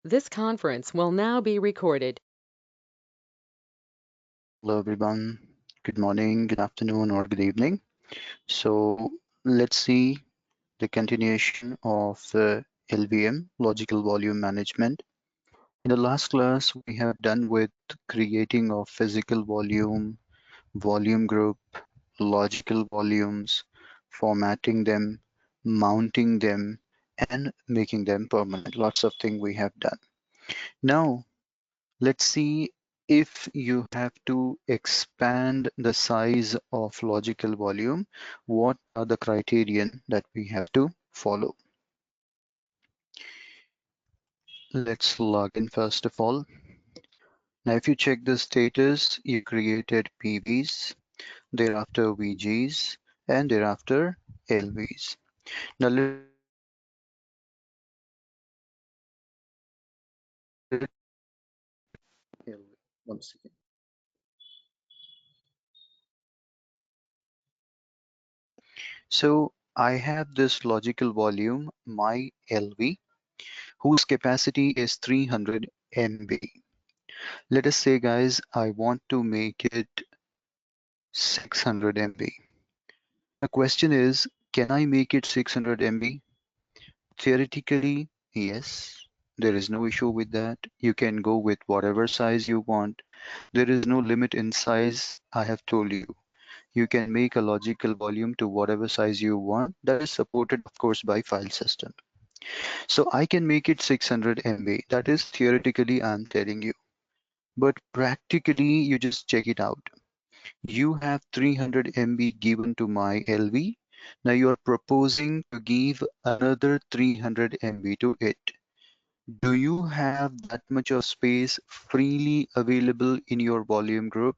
This conference will now be recorded. Hello, everyone. Good morning, good afternoon, or good evening. So let's see the continuation of LVM, Logical Volume Management. In the last class, we have done with creating of physical volume, volume group, logical volumes, formatting them, mounting them, and making them permanent. Lots of things we have done. Now, let's see if you have to expand the size of logical volume, what are the criterion that we have to follow? Let's log in first of all. Now, if you check the status, you created PVs, thereafter VGs, and thereafter LVs. Now, let's one second. So I have this logical volume, my LV, whose capacity is 300 MB. Let us say, guys, I want to make it 600 MB. The question is, can I make it 600 MB? Theoretically, yes. There is no issue with that. You can go with whatever size you want. There is no limit in size, I have told you. You can make a logical volume to whatever size you want. That is supported, of course, by file system. So I can make it 600 MB. That is theoretically, I'm telling you. But practically, you just check it out. You have 300 MB given to my LV. Now you are proposing to give another 300 MB to it. Do you have that much of space freely available in your volume group?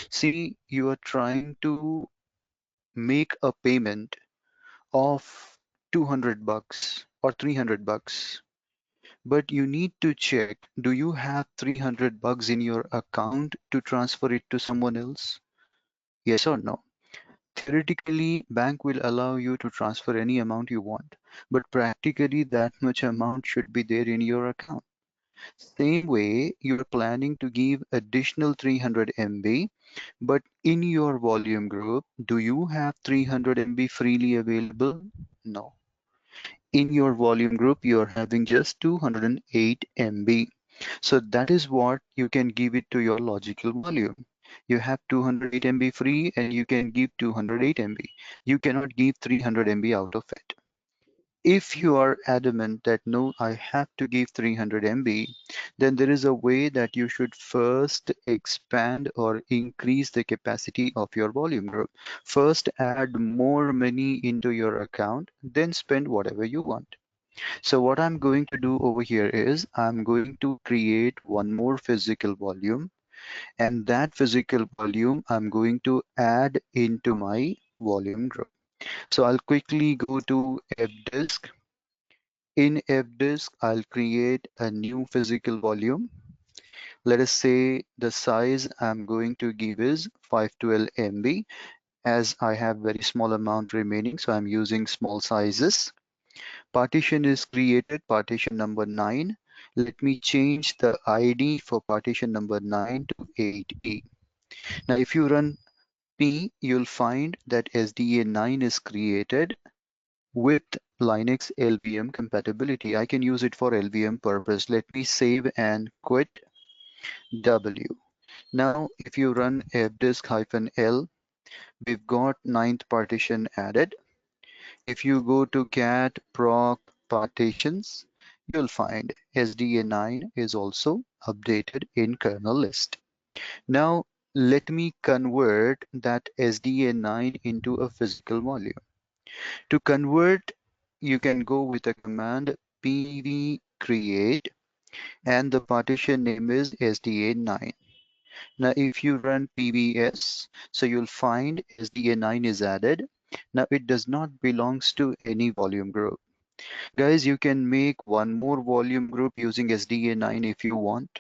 See, you are trying to make a payment of 200 bucks or 300 bucks. But you need to check, do you have 300 bucks in your account to transfer it to someone else? Yes or no? Theoretically, bank will allow you to transfer any amount you want, but practically that much amount should be there in your account. Same way, you're planning to give additional 300 MB, but in your volume group, do you have 300 MB freely available? No. In your volume group, you're having just 208 MB. So that is what you can give it to your logical volume. You have 208 MB free and you can give 208 MB. You cannot give 300 MB out of it. If you are adamant that no, I have to give 300 MB, then there is a way that you should first expand or increase the capacity of your volume group. First add more money into your account, then spend whatever you want. So what I'm going to do over here is I'm going to create one more physical volume, and that physical volume I'm going to add into my volume group. So I'll quickly go to fdisk. In fdisk, I'll create a new physical volume. Let us say the size I'm going to give is 512 MB, as I have very small amount remaining, so I'm using small sizes. Partition is created, partition number 9. Let me change the ID for partition number 9 to 8E. Now, if you run P, you'll find that SDA9 is created with Linux LVM compatibility. I can use it for LVM purpose. Let me save and quit W. Now, if you run fdisk-l, we've got 9th partition added. If you go to cat proc partitions, you'll find SDA9 is also updated in kernel list. Now, let me convert that SDA9 into a physical volume. To convert, you can go with a command pv create, and the partition name is SDA9. Now, if you run pvs, so you'll find SDA9 is added. Now, it does not belongs to any volume group. Guys, you can make one more volume group using SDA9 if you want,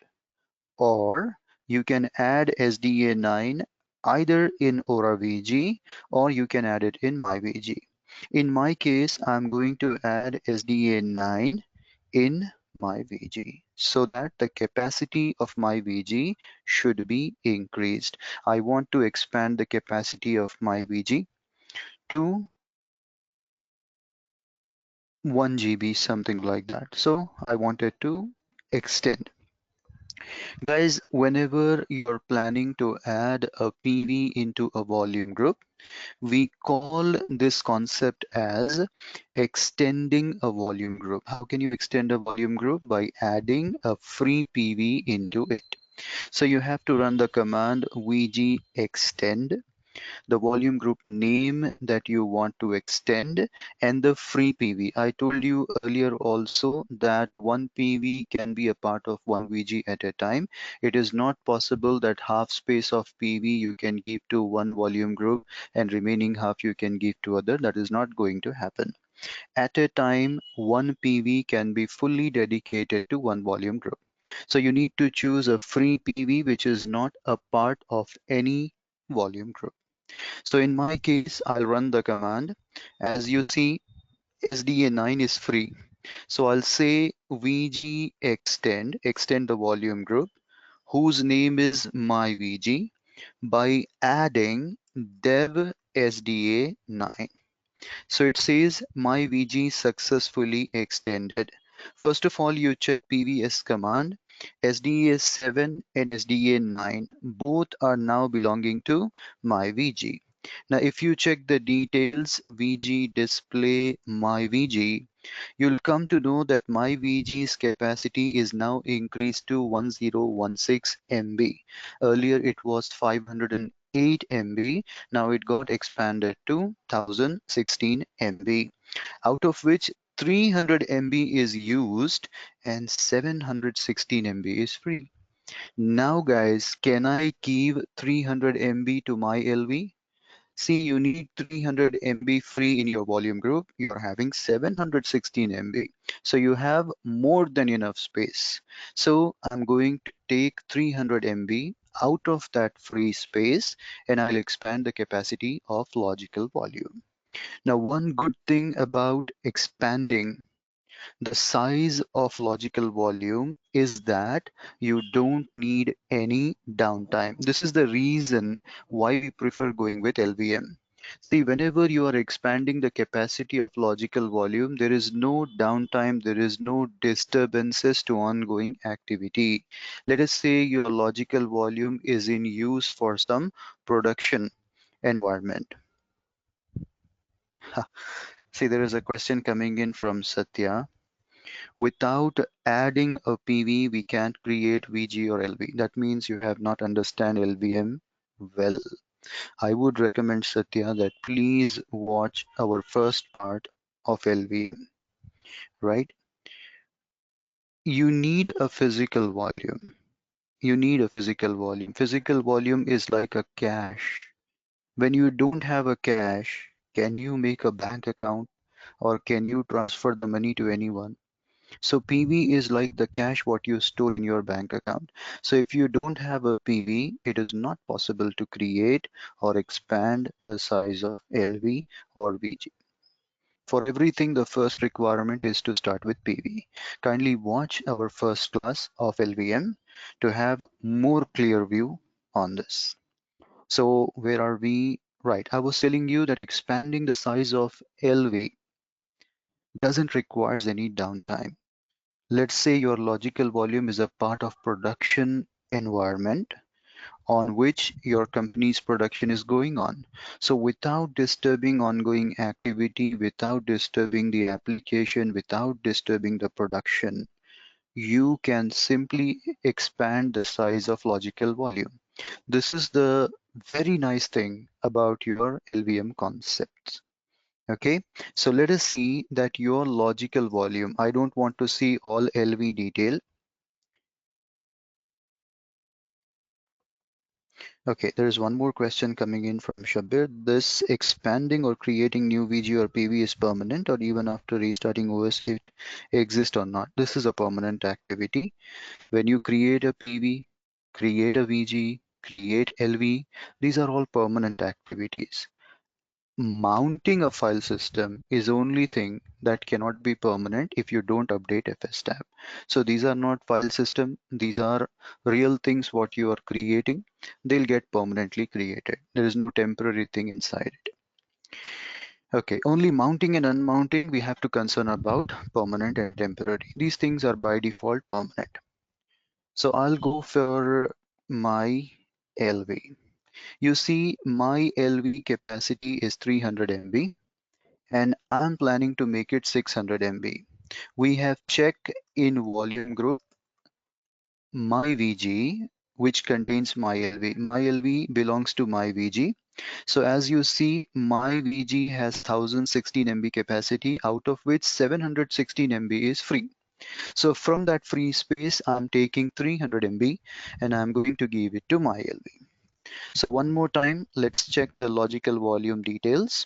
or you can add SDA9 either in Aura VG or you can add it in MyVG. In my case, I'm going to add SDA9 in my VG so that the capacity of my VG should be increased. I want to expand the capacity of my VG to 1 GB, something like that. So I wanted to extend. Guys, whenever you're planning to add a PV into a volume group, we call this concept as extending a volume group. How can you extend a volume group? By adding a free PV into it. So you have to run the command vg extend, the volume group name that you want to extend, and the free PV. I told you earlier also that one PV can be a part of one VG at a time. It is not possible that half space of PV you can give to one volume group and remaining half you can give to other. That is not going to happen. At a time, one PV can be fully dedicated to one volume group. So you need to choose a free PV which is not a part of any volume group. So in my case, I'll run the command. As you see, SDA9 is free. So I'll say VG extend the volume group, whose name is my VG, by adding dev SDA9. So it says my VG successfully extended. First of all, you check PVS command. SDA7 and SDA9 both are now belonging to my VG. Now, if you check the details, VG display my VG, you'll come to know that my VG's capacity is now increased to 1016 MB. Earlier it was 508 MB. Now it got expanded to 1016 MB, out of which 300 MB is used and 716 MB is free. Now guys, can I give 300 MB to my LV? See, you need 300 MB free in your volume group. You're having 716 MB. So you have more than enough space. So I'm going to take 300 MB out of that free space and I'll expand the capacity of logical volume. Now, one good thing about expanding the size of logical volume is that you don't need any downtime. This is the reason why we prefer going with LVM. See, whenever you are expanding the capacity of logical volume, there is no downtime, there is no disturbances to ongoing activity. Let us say your logical volume is in use for some production environment. See, there is a question coming in from Satya. Without adding a PV, we can't create VG or LV. That means you have not understand LVM well. I would recommend Satya that please watch our first part of LVM, right? You need a physical volume. You need a physical volume. Physical volume is like a cash. When you don't have a cash, can you make a bank account or can you transfer the money to anyone? So PV is like the cash what you store in your bank account. So if you don't have a PV, it is not possible to create or expand the size of LV or VG. For everything, the first requirement is to start with PV. Kindly watch our first class of LVM to have more clear view on this. So where are we? Right, I was telling you that expanding the size of LV doesn't require any downtime. Let's say your logical volume is a part of production environment on which your company's production is going on. So without disturbing ongoing activity, without disturbing the application, without disturbing the production, you can simply expand the size of logical volume. This is the very nice thing about your LVM concepts. Okay, so let us see that your logical volume, I don't want to see all LV detail. Okay, there is one more question coming in from Shabir. This expanding or creating new VG or PV is permanent or even after restarting OS it exists or not? This is a permanent activity. When you create a PV, create a VG, create LV, these are all permanent activities. Mounting a file system is only thing that cannot be permanent if you don't update fstab. So these are not file system, these are real things what you are creating. They'll get permanently created. There is no temporary thing inside it. Okay, only mounting and unmounting we have to concern about permanent and temporary. These things are by default permanent. So I'll go for my LV. You see, my LV capacity is 300 MB and I'm planning to make it 600 MB. We have checked in volume group my VG, which contains my LV. My LV belongs to my VG. So as you see, my VG has 1016 MB capacity, out of which 716 MB is free. So from that free space, I'm taking 300 MB and I'm going to give it to my LV. So one more time, let's check the logical volume details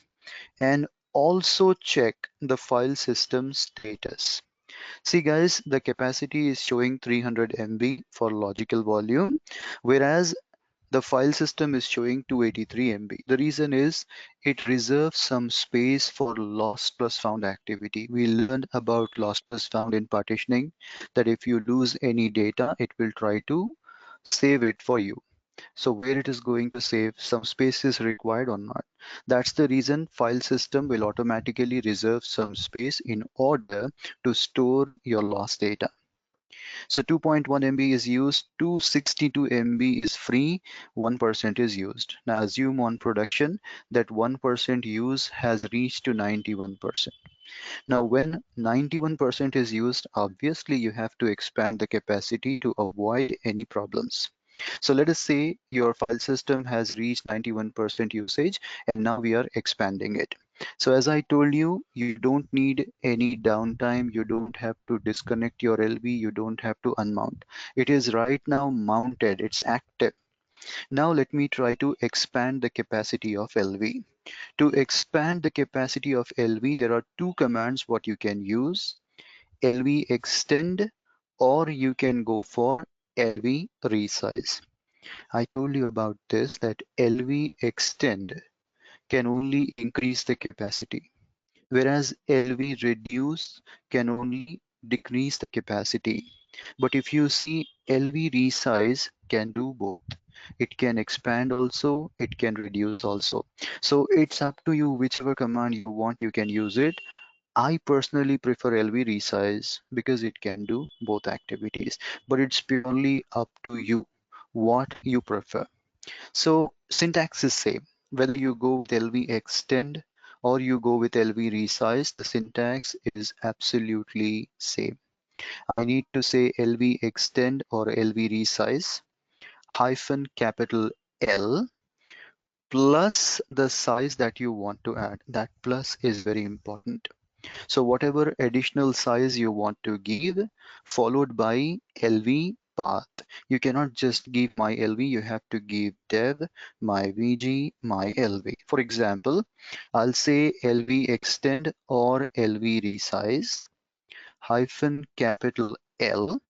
and also check the file system status. See guys, the capacity is showing 300 MB for logical volume, whereas the file system is showing 283 MB. The reason is it reserves some space for lost plus found activity. We learned about lost plus found in partitioning, that if you lose any data, it will try to save it for you. So where it is going to save, some space is required or not. That's the reason file system will automatically reserve some space in order to store your lost data. So 2.1 MB is used, 262 MB is free, 1% is used. Now assume on production that 1% use has reached to 91%. Now when 91% is used, obviously you have to expand the capacity to avoid any problems. So let us say your file system has reached 91% usage and now we are expanding it. So as I told you, you don't need any downtime. You don't have to disconnect your LV. You don't have to unmount. It is right now mounted. It's active. Now let me try to expand the capacity of LV. To expand the capacity of LV, there are two commands what you can use. LV extend or you can go for LV resize. I told you about this, that LV extend can only increase the capacity, whereas LV reduce can only decrease the capacity. But if you see, LV resize can do both. It can expand also, it can reduce also. So it's up to you, whichever command you want, you can use it. I personally prefer LV resize because it can do both activities, but it's purely up to you what you prefer. So syntax is same. Whether you go with LV extend or you go with LV resize, the syntax is absolutely same. I need to say LV extend or LV resize hyphen capital L plus the size that you want to add. That plus is very important. So whatever additional size you want to give, followed by LV path. You cannot just give my LV, you have to give dev, my VG, my LV. For example, I'll say LV extend or LV resize hyphen capital L.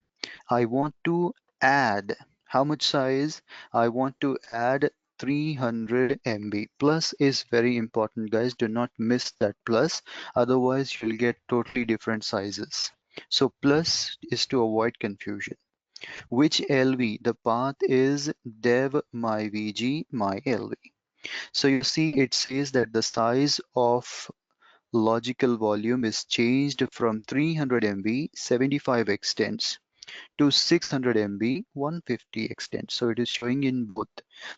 I want to add how much size? I want to add 300 MB. Plus is very important, guys. Do not miss that plus. Otherwise, you'll get totally different sizes. So plus is to avoid confusion. Which LV? The path is dev my VG my LV. So you see it says that the size of logical volume is changed from 300 MB 75 extents to 600 MB 150 extents. So it is showing in both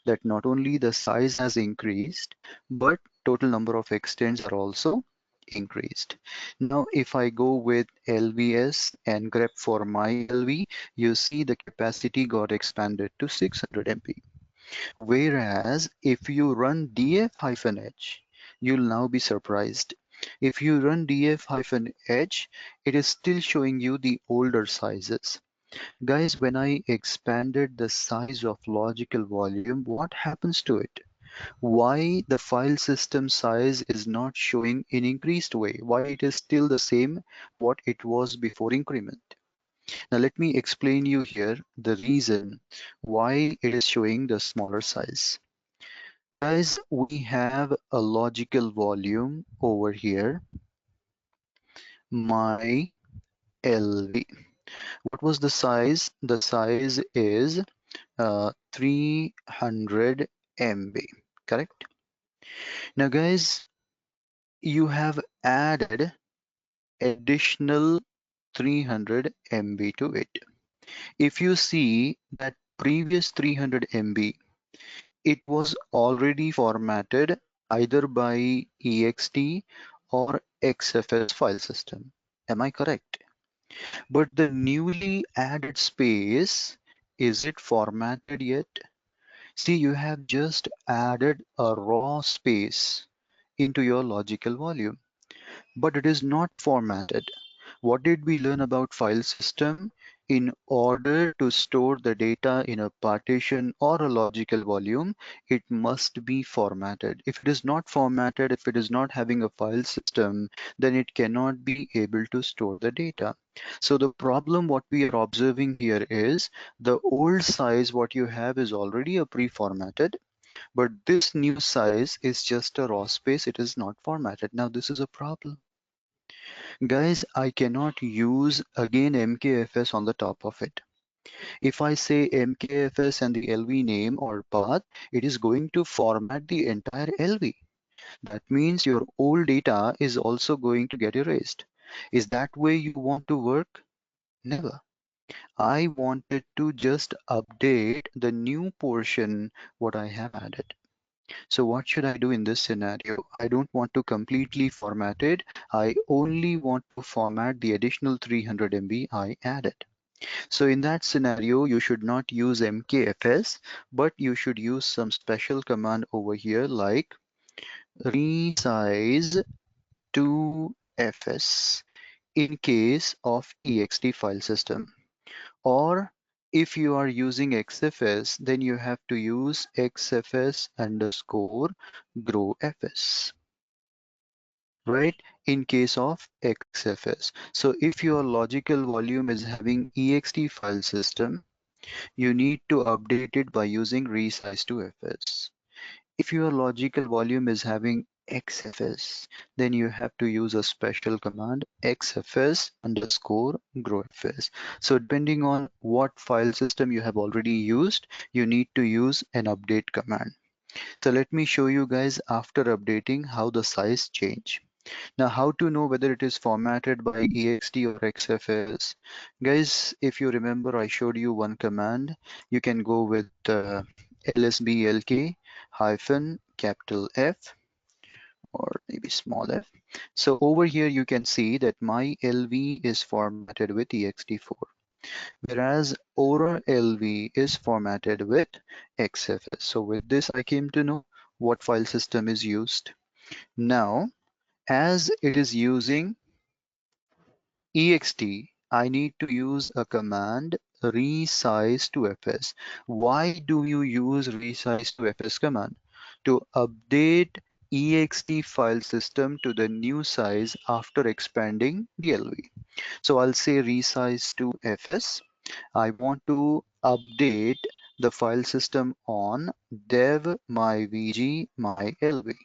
that not only the size has increased, but total number of extents are also increased. Now, if I go with LVS and grep for my LV, you see the capacity got expanded to 600 MB. Whereas if you run df-h, you'll now be surprised. If you run df-h, it is still showing you the older sizes. Guys, when I expanded the size of logical volume, what happens to it? Why the file system size is not showing in increased way? Why it is still the same what it was before increment? Now let me explain you here the reason why it is showing the smaller size. Guys, we have a logical volume over here, my LV. What was the size? The size is 300 MB, correct? Now, guys, you have added additional 300 MB to it. If you see that previous 300 MB, it was already formatted either by ext or XFS file system. Am I correct? But the newly added space, is it formatted yet? See, you have just added a raw space into your logical volume, but it is not formatted. What did we learn about file system? In order to store the data in a partition or a logical volume, it must be formatted. If it is not formatted, if it is not having a file system, then it cannot be able to store the data. So the problem what we are observing here is the old size what you have is already a pre-formatted, but this new size is just a raw space. It is not formatted. Now this is a problem. Guys, I cannot use again MKFS on the top of it. If I say MKFS and the LV name or path, it is going to format the entire LV. That means your old data is also going to get erased. Is that way you want to work? Never. I wanted to just update the new portion what I have added. So what should I do in this scenario? I don't want to completely format it. I only want to format the additional 300 MB I added. So in that scenario, you should not use MKFS, but you should use some special command over here like resize to FS in case of ext file system. Or if you are using XFS, then you have to use XFS underscore grow FS, right? In case of XFS. So if your logical volume is having ext file system, you need to update it by using resize to FS. If your logical volume is having XFS, then you have to use a special command XFS underscore growfs. So depending on what file system you have already used, you need to use an update command. So let me show you guys after updating how the size change. Now, how to know whether it is formatted by ext or xfs? Guys, if you remember, I showed you one command. You can go with lsblk hyphen capital F or maybe small f. So over here, you can see that my LV is formatted with ext4, whereas Aura LV is formatted with XFS. So with this, I came to know what file system is used. Now, as it is using ext, I need to use a command resize to fs. Why do you use resize to fs command? To update ext file system to the new size after expanding the LV. So I'll say resize to fs. I want to update the file system on dev myvg mylv.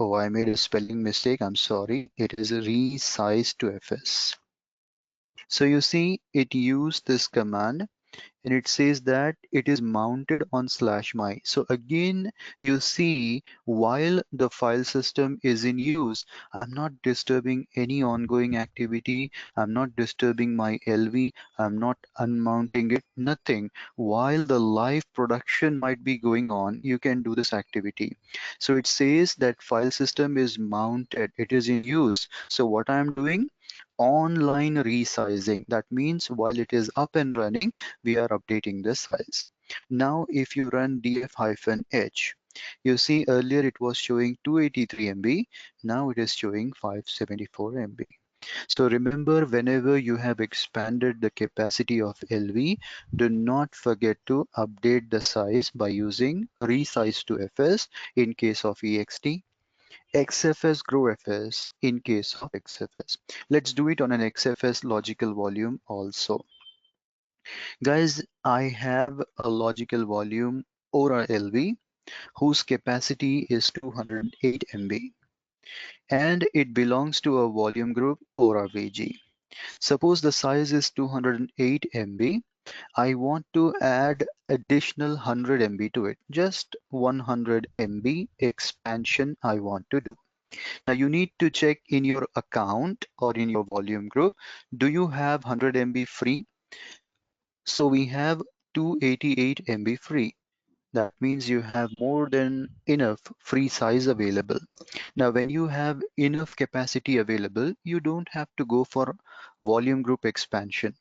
Oh, I made a spelling mistake. I'm sorry. It is resize to fs. So you see, it used this command and it says that it is mounted on slash my. So again, you see, while the file system is in use, I'm not disturbing any ongoing activity. I'm not disturbing my LV. I'm not unmounting it, nothing. While the live production might be going on, you can do this activity. So it says that file system is mounted. It is in use. So what I'm doing? Online resizing. That means while it is up and running, we are updating the size. Now, if you run df-h, you see earlier it was showing 283 MB. Now it is showing 574 MB. So remember, whenever you have expanded the capacity of LV, do not forget to update the size by using resize to FS in case of EXT, XFS grow FS in case of XFS. Let's do it on an XFS logical volume also. Guys, I have a logical volume or a LV. whose capacity is 208 MB and it belongs to a volume group Aura VG. Suppose the size is 208 MB. I want to add additional 100 MB to it. Just 100 MB expansion I want to do. Now you need to check in your account or in your volume group. Do you have 100 MB free? So we have 288 MB free. That means you have more than enough free size available. Now, when you have enough capacity available, you don't have to go for volume group expansion.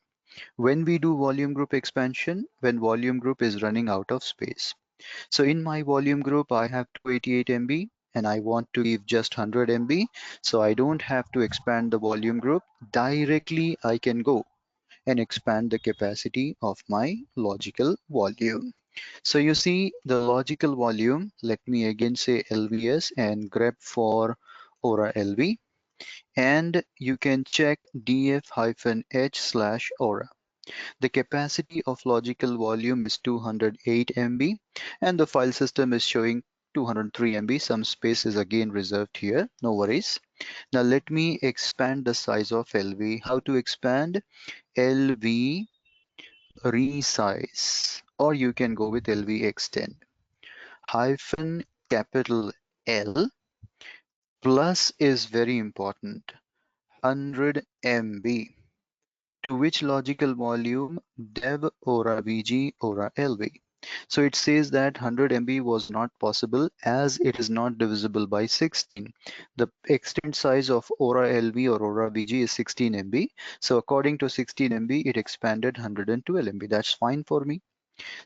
When we do volume group expansion, when volume group is running out of space. So in my volume group, I have 288 MB and I want to give just 100 MB. So I don't have to expand the volume group. Directly, I can go and expand the capacity of my logical volume. So you see the logical volume, let me again say LVS and grep for Aura LV, and you can check df-h/Aura. The capacity of logical volume is 208 MB and the file system is showing 203 MB. Some space is again reserved here, no worries. Now let me expand the size of LV. How to expand? LV resize, or you can go with LV extend. Hyphen capital L plus is very important. 100 MB. To which logical volume? Dev Aura VG Aura LV. So it says that 100 MB was not possible as it is not divisible by 16. The extent size of Aura LV or Aura VG is 16 MB. So according to 16 MB, it expanded 112 MB. That's fine for me.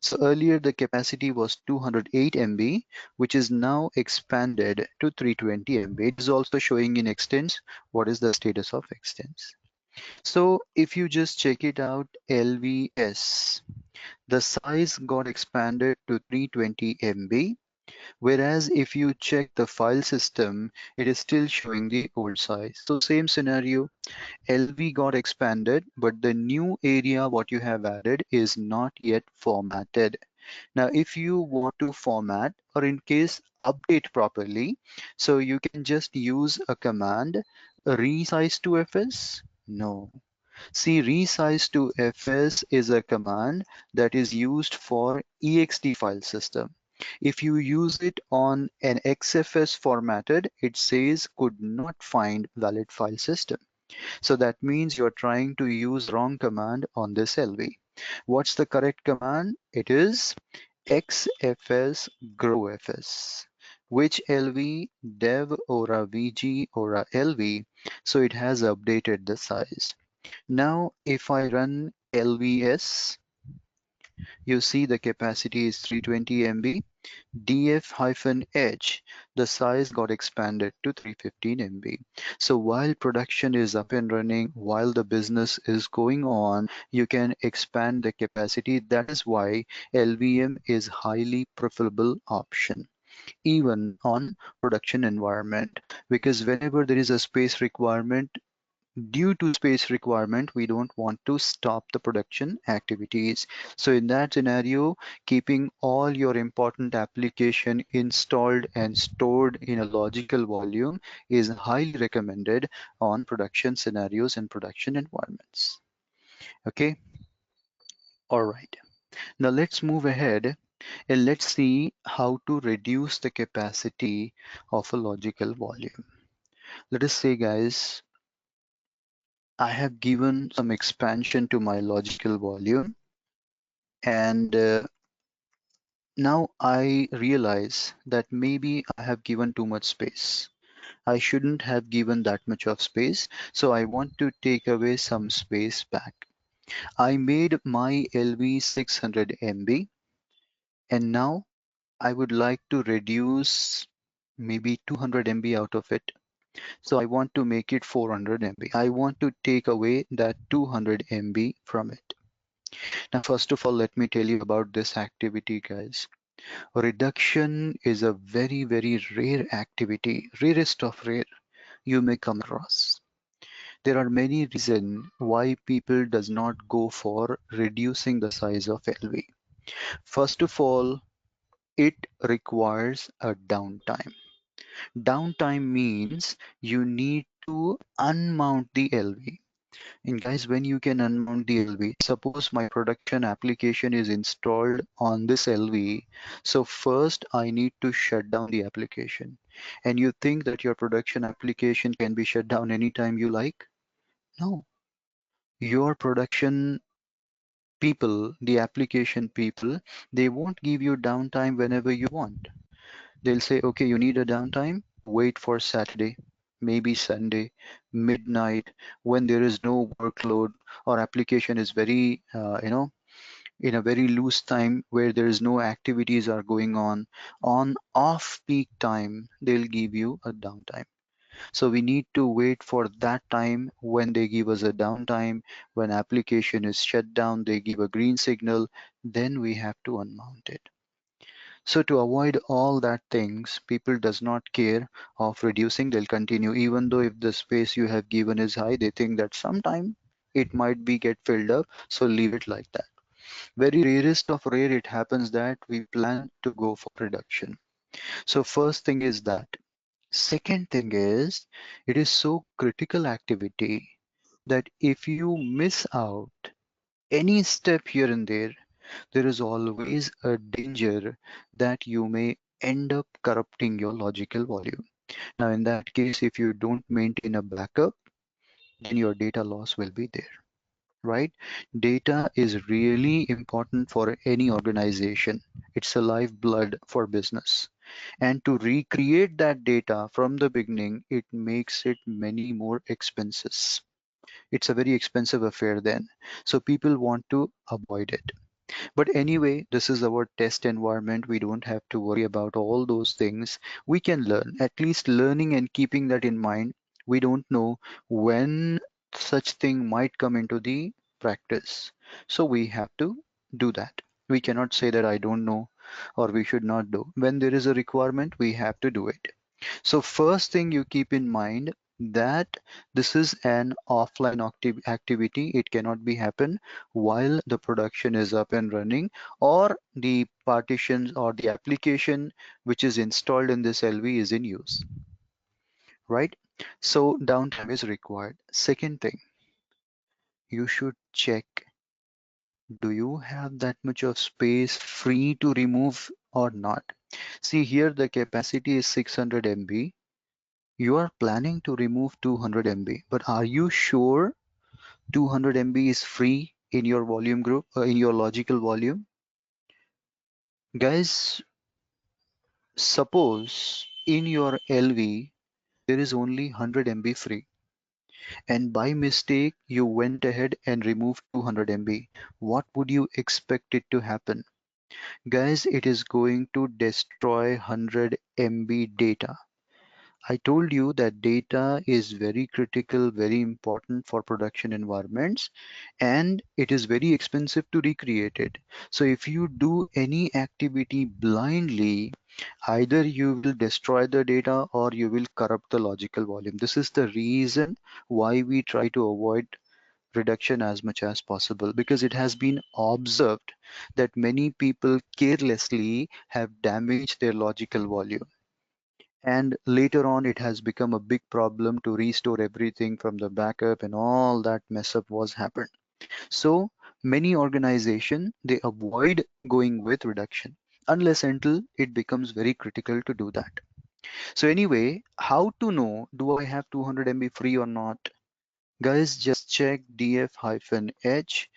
So earlier the capacity was 208 MB, which is now expanded to 320 MB. It is also showing in extents. What is the status of extents? So if you just check it out, LVS, the size got expanded to 320 MB, whereas if you check the file system, it is still showing the old size. So same scenario, LV got expanded, but the new area what you have added is not yet formatted. Now, if you want to format or in case update properly, so you can just use a command resize to fs. No. See, resize to fs is a command that is used for ext file system. If you use it on an XFS formatted, it says could not find valid file system. So that means you're trying to use wrong command on this LV. What's the correct command? It is xfs growfs. Which LV? Dev Aura VG Aura LV. So it has updated the size. Now if I run LVS, you see the capacity is 320 MB. df-h, the size got expanded to 315 MB. So while production is up and running, while the business is going on, you can expand the capacity. That is why LVM is highly preferable option even on production environment, because whenever there is a space requirement, due to space requirement, we don't want to stop the production activities. So in that scenario, keeping all your important application installed and stored in a logical volume is highly recommended on production scenarios and production environments. Okay, all right. Now let's move ahead and let's see how to reduce the capacity of a logical volume. Let us say, guys, I have given some expansion to my logical volume, and now I realize that maybe I have given too much space. I shouldn't have given that much of space, so I want to take away some space back. I made my LV 600 MB, and now I would like to reduce maybe 200 MB out of it. So I want to make it 400 MB. I want to take away that 200 MB from it. Now, first of all, let me tell you about this activity, guys. Reduction is a very, very rare activity, rarest of rare you may come across. There are many reasons why people does not go for reducing the size of LV. First of all, it requires a downtime. Downtime means you need to unmount the LV. And guys, when you can unmount the LV, suppose my production application is installed on this LV. So first I need to shut down the application. And you think that your production application can be shut down anytime you like? No. Your production people, the application people, they won't give you downtime whenever you want. They'll say, okay, you need a downtime, wait for Saturday, maybe Sunday, midnight, when there is no workload or application is very, in a very loose time where there is no activities are going on off peak time, they'll give you a downtime. So we need to wait for that time when they give us a downtime, when application is shut down, they give a green signal, then we have to unmount it. So to avoid all that things, people does not care of reducing, they'll continue. Even though if the space you have given is high, they think that sometime it might be get filled up, so leave it like that. Very rarest of rare, it happens that we plan to go for reduction. So first thing is that. Second thing is, it is so critical activity that if you miss out any step here and there is always a danger that you may end up corrupting your logical volume. Now, in that case, if you don't maintain a backup, then your data loss will be there, right? Data is really important for any organization. It's a lifeblood for business. And to recreate that data from the beginning, it makes it many more expenses. It's a very expensive affair then. So people want to avoid it. But anyway, this is our test environment. We don't have to worry about all those things. We can learn, at least learning and keeping that in mind. We don't know when such thing might come into the practice. So we have to do that. We cannot say that I don't know or we should not do. When there is a requirement, we have to do it. So first thing you keep in mind that this is an offline activity. It cannot be happen while the production is up and running or the partitions or the application which is installed in this LV is in use, right? So downtime is required. Second thing, you should check, do you have that much of space free to remove or not? See here, the capacity is 600 MB. You are planning to remove 200 MB, but are you sure 200 MB is free in your volume group, in your logical volume? Guys, suppose in your LV there is only 100 MB free, and by mistake you went ahead and removed 200 MB. What would you expect it to happen? Guys, it is going to destroy 100 MB data. I told you that data is very critical, very important for production environments, and it is very expensive to recreate it. So if you do any activity blindly, either you will destroy the data or you will corrupt the logical volume. This is the reason why we try to avoid reduction as much as possible, because it has been observed that many people carelessly have damaged their logical volume, and later on it has become a big problem to restore everything from the backup, and all that mess up was happened. So many organizations, they avoid going with reduction unless until it becomes very critical to do that. So anyway, how to know do I have 200 MB free or not? Guys, just check df-h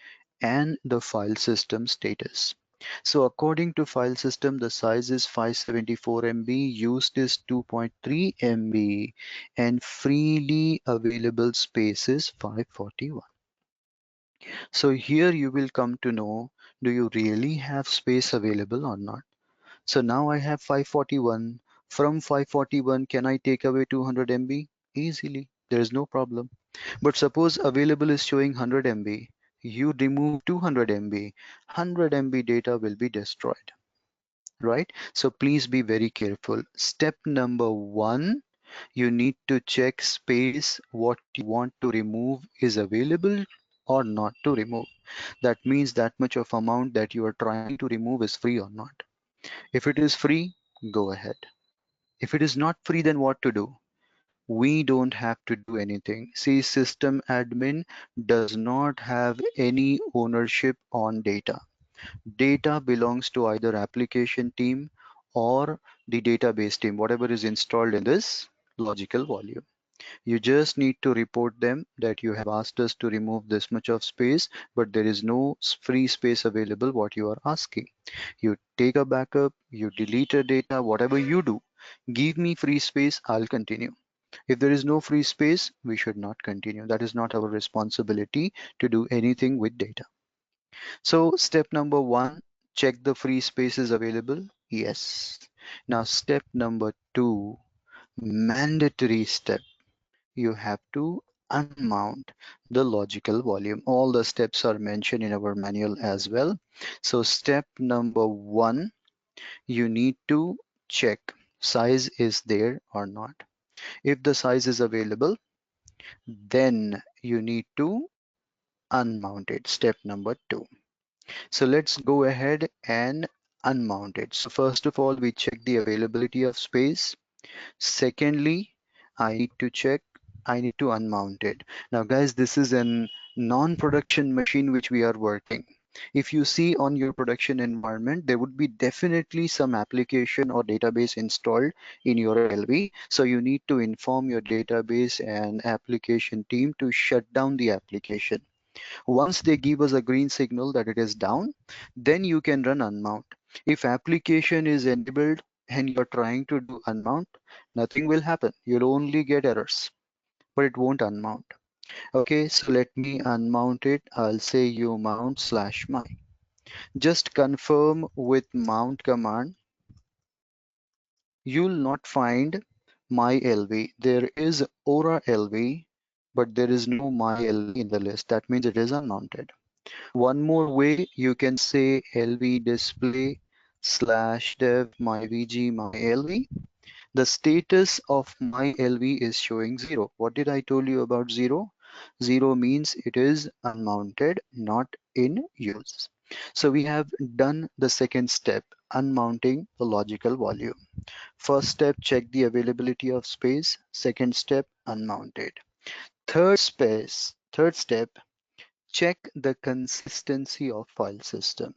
and the file system status. So according to file system, the size is 574 MB, used is 2.3 MB, and freely available space is 541. So here you will come to know, do you really have space available or not? So now I have 541. From 541, can I take away 200 MB? Easily, there is no problem. But suppose available is showing 100 MB. You remove 200 MB, 100 MB data will be destroyed, right? So please be very careful. Step number one, you need to check space, what you want to remove is available or not to remove. That means that much of amount that you are trying to remove is free or not. If it is free, go ahead. If it is not free, then what to do? We don't have to do anything. See, system admin does not have any ownership on data. Data belongs to either application team or the database team, whatever is installed in this logical volume. You just need to report them that you have asked us to remove this much of space, but there is no free space available what you are asking. You take a backup, you delete a data, whatever you do, give me free space, I'll continue. If there is no free space, we should not continue. That is not our responsibility to do anything with data. So step number one, check the free space is available. Yes. Now step number two, mandatory step. You have to unmount the logical volume. All the steps are mentioned in our manual as well. So step number one, you need to check size is there or not. If the size is available, then you need to unmount it. Step number two. So let's go ahead and unmount it. So first of all, we check the availability of space. Secondly, I need to unmount it. Now, guys, this is an non-production machine which we are working. If you see on your production environment, there would be definitely some application or database installed in your LV. So you need to inform your database and application team to shut down the application. Once they give us a green signal that it is down, then you can run unmount. If application is enabled and you're trying to do unmount, nothing will happen. You'll only get errors, but it won't unmount. Okay, so let me unmount it. I'll say you mount slash my. Just confirm with mount command. You'll not find my LV. There is Aura LV, but there is no my LV in the list. That means it is unmounted. One more way, you can say LV display slash dev my VG my LV. The status of my LV is showing 0. What did I told you about 0? 0 means it is unmounted, not in use. So we have done the second step, unmounting the logical volume. First step, check the availability of space. Second step, unmounted. Third step, check the consistency of file system.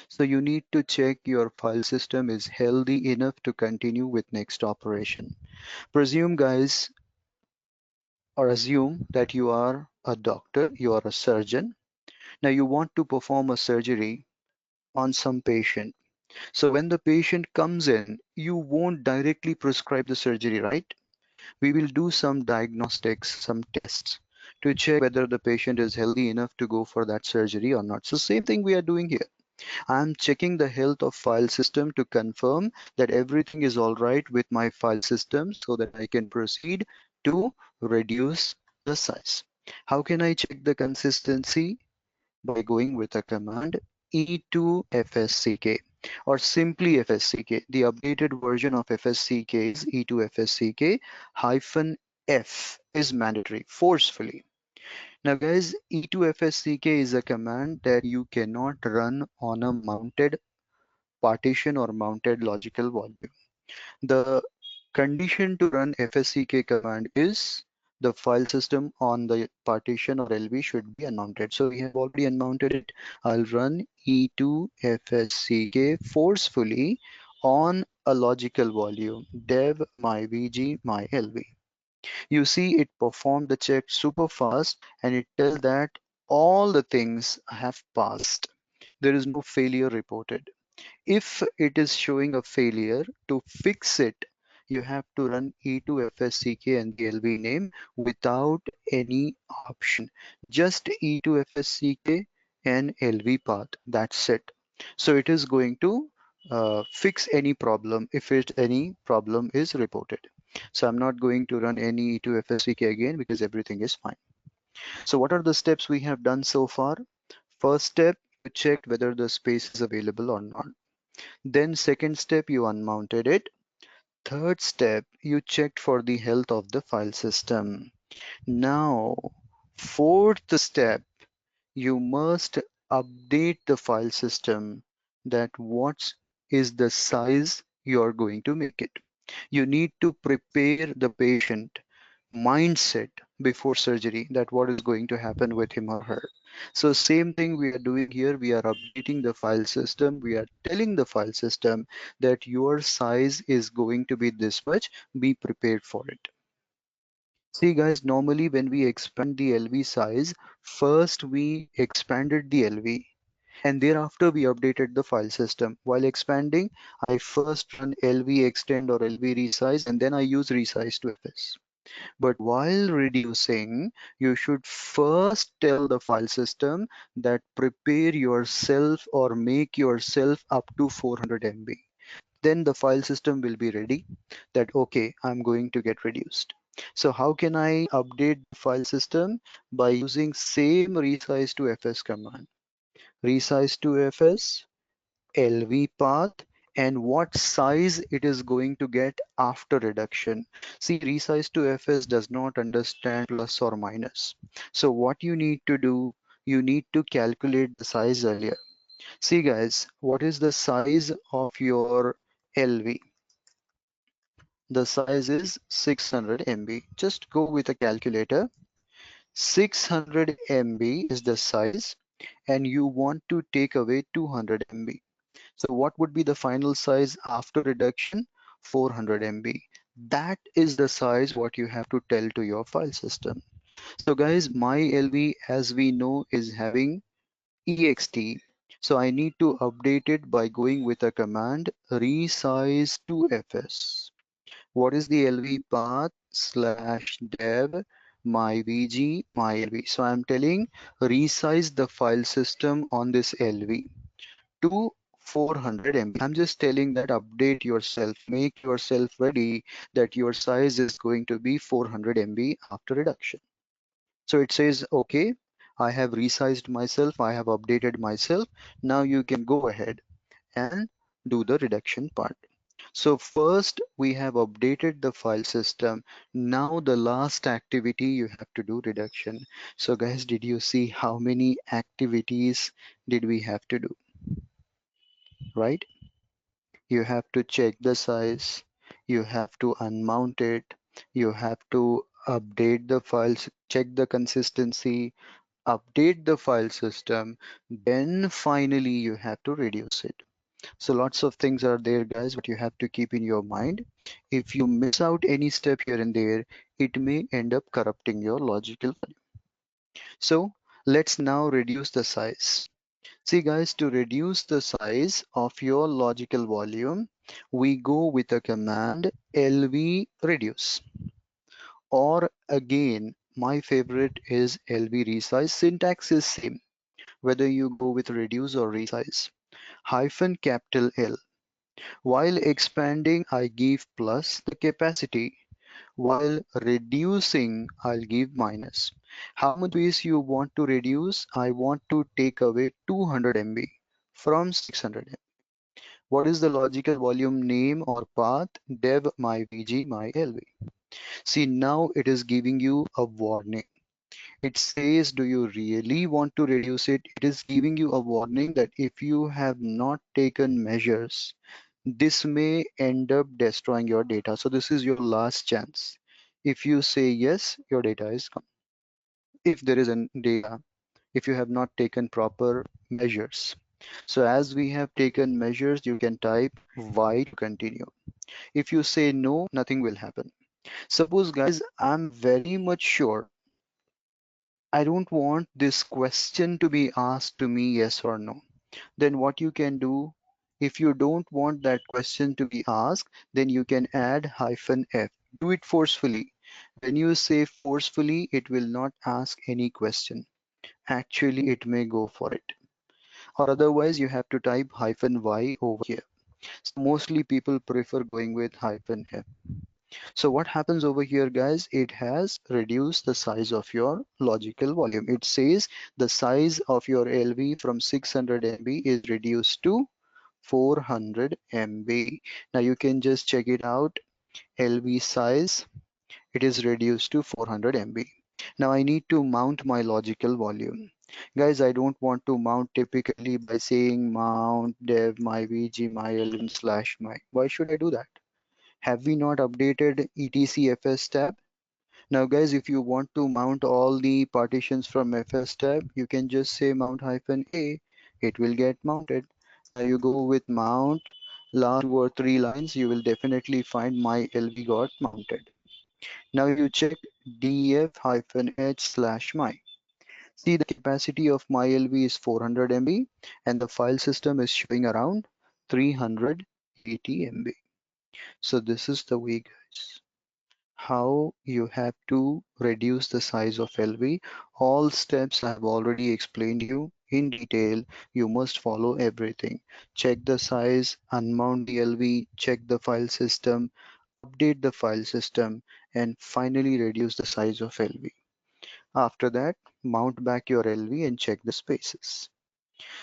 So you need to check your file system is healthy enough to continue with next operation. Presume guys, or assume that you are a doctor, you are a surgeon. Now you want to perform a surgery on some patient. So when the patient comes in, you won't directly prescribe the surgery, right? We will do some diagnostics, some tests to check whether the patient is healthy enough to go for that surgery or not. So same thing we are doing here. I'm checking the health of file system to confirm that everything is all right with my file system so that I can proceed to reduce the size. How can I check the consistency? By going with a command e2fsck or simply fsck. The updated version of fsck is e2fsck hyphen f is mandatory forcefully. Now guys, e2fsck is a command that you cannot run on a mounted partition or mounted logical volume. The condition to run fsck command is the file system on the partition or LV should be unmounted. So we have already unmounted it. I'll run e2fsck forcefully on a logical volume dev my VG my LV. You see it performed the check super fast and it tells that all the things have passed. There is no failure reported. If it is showing a failure, to fix it, you have to run e2fsck and the LV name without any option. Just e2fsck and LV path. That's it. So it is going to fix any problem if any problem is reported. So I'm not going to run any e2fsck again because everything is fine. So what are the steps we have done so far? First step, you checked whether the space is available or not. Then second step, you unmounted it. Third step, you checked for the health of the file system. Now, fourth step, you must update the file system that what's is the size you're going to make it. You need to prepare the patient mindset before surgery that what is going to happen with him or her. So same thing we are doing here. We are updating the file system. We are telling the file system that your size is going to be this much. Be prepared for it. See guys, normally when we expand the LV size, first we expanded the LV and thereafter we updated the file system. While expanding, I first run LV extend or LV resize and then I use resize to FS. But while reducing, you should first tell the file system that prepare yourself or make yourself up to 400 MB. Then the file system will be ready that, okay, I'm going to get reduced. So how can I update the file system? By using same resize to FS command. Resize to FS, LV path, and what size it is going to get after reduction. See, resize to FS does not understand plus or minus. So what you need to do, you need to calculate the size earlier. See guys, what is the size of your LV? The size is 600 MB. Just go with a calculator. 600 MB is the size and you want to take away 200 MB. So what would be the final size after reduction? 400 MB. That is the size what you have to tell to your file system. So guys, my LV as we know is having ext. So I need to update it by going with a command resize to fs. What is the LV path slash dev my VG my LV. So I'm telling resize the file system on this LV to 400 MB. I'm just telling that update yourself, make yourself ready that your size is going to be 400 MB after reduction. So it says, okay, I have resized myself, I have updated myself. Now you can go ahead and do the reduction part. So first we have updated the file system. Now the last activity you have to do reduction. So guys, did you see how many activities did we have to do, right? You have to check the size, you have to unmount it, you have to update the files, check the consistency, update the file system, then finally you have to reduce it. So lots of things are there guys, but you have to keep in your mind. If you miss out any step here and there, it may end up corrupting your logical value. So let's now reduce the size. See guys, to reduce the size of your logical volume, we go with a command lv reduce. Or again, my favorite is lv resize. Syntax is same, whether you go with reduce or resize. Hyphen capital L. While expanding, I give plus the capacity. While reducing, I'll give minus. How much space you want to reduce? I want to take away 200 MB from 600 MB. What is the logical volume name or path? Dev my VG my LV. See, now it is giving you a warning. It says, do you really want to reduce it? It is giving you a warning that if you have not taken measures, this may end up destroying your data. So this is your last chance. If you say yes, your data is gone. If there is a data, if you have not taken proper measures. So as we have taken measures, you can type Y to continue. If you say no, nothing will happen. Suppose guys, I'm very much sure I don't want this question to be asked to me yes or no. Then what you can do, if you don't want that question to be asked, then you can add hyphen F. Do it forcefully. When you say forcefully, it will not ask any question. Actually, it may go for it. Or otherwise, you have to type hyphen Y over here. So mostly people prefer going with hyphen F. So what happens over here, guys? It has reduced the size of your logical volume. It says the size of your LV from 600 MB is reduced to 400 MB. Now you can just check it out. LV size, it is reduced to 400 MB. Now I need to mount my logical volume. Guys, I don't want to mount typically by saying mount dev my vg my l1 slash my. Why should I do that? Have we not updated etcfs tab? Now, guys, if you want to mount all the partitions from FS tab, you can just say mount hyphen A. It will get mounted. Now you go with mount, last 2 or 3 lines, you will definitely find my LV got mounted. Now you check def hyphen h slash my. See, the capacity of my LV is 400 MB and the file system is showing around 380 MB. So this is the way, guys, how you have to reduce the size of LV. All steps I have already explained you in detail. You must follow everything. Check the size, unmount the LV, check the file system, update the file system, and finally reduce the size of LV. After that, mount back your LV and check the spaces.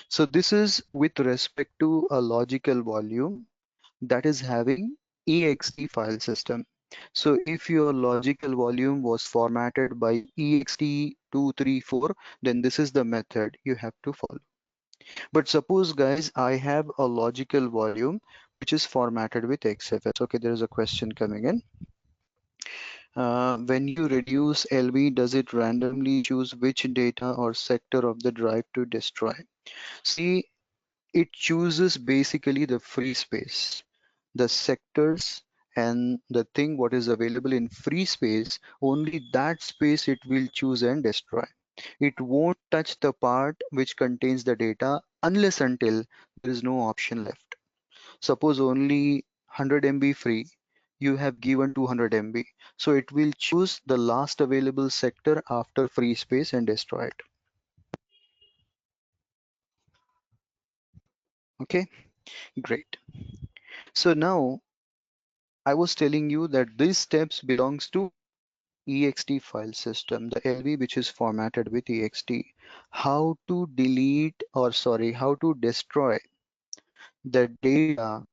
So this is with respect to a logical volume that is having ext file system. So if your logical volume was formatted by ext234, then this is the method you have to follow. But suppose, guys, I have a logical volume which is formatted with XFS. Okay, there is a question coming in. When you reduce LV, does it randomly choose which data or sector of the drive to destroy? See, it chooses basically the free space, the sectors, and the thing what is available in free space, only that space it will choose and destroy. It won't touch the part which contains the data unless until there is no option left. Suppose only 100 MB free, you have given 200 MB. So it will choose the last available sector after free space and destroy it. Okay, great. So now I was telling you that these steps belongs to ext file system, the LV which is formatted with ext. How to delete or sorry, how to destroy the data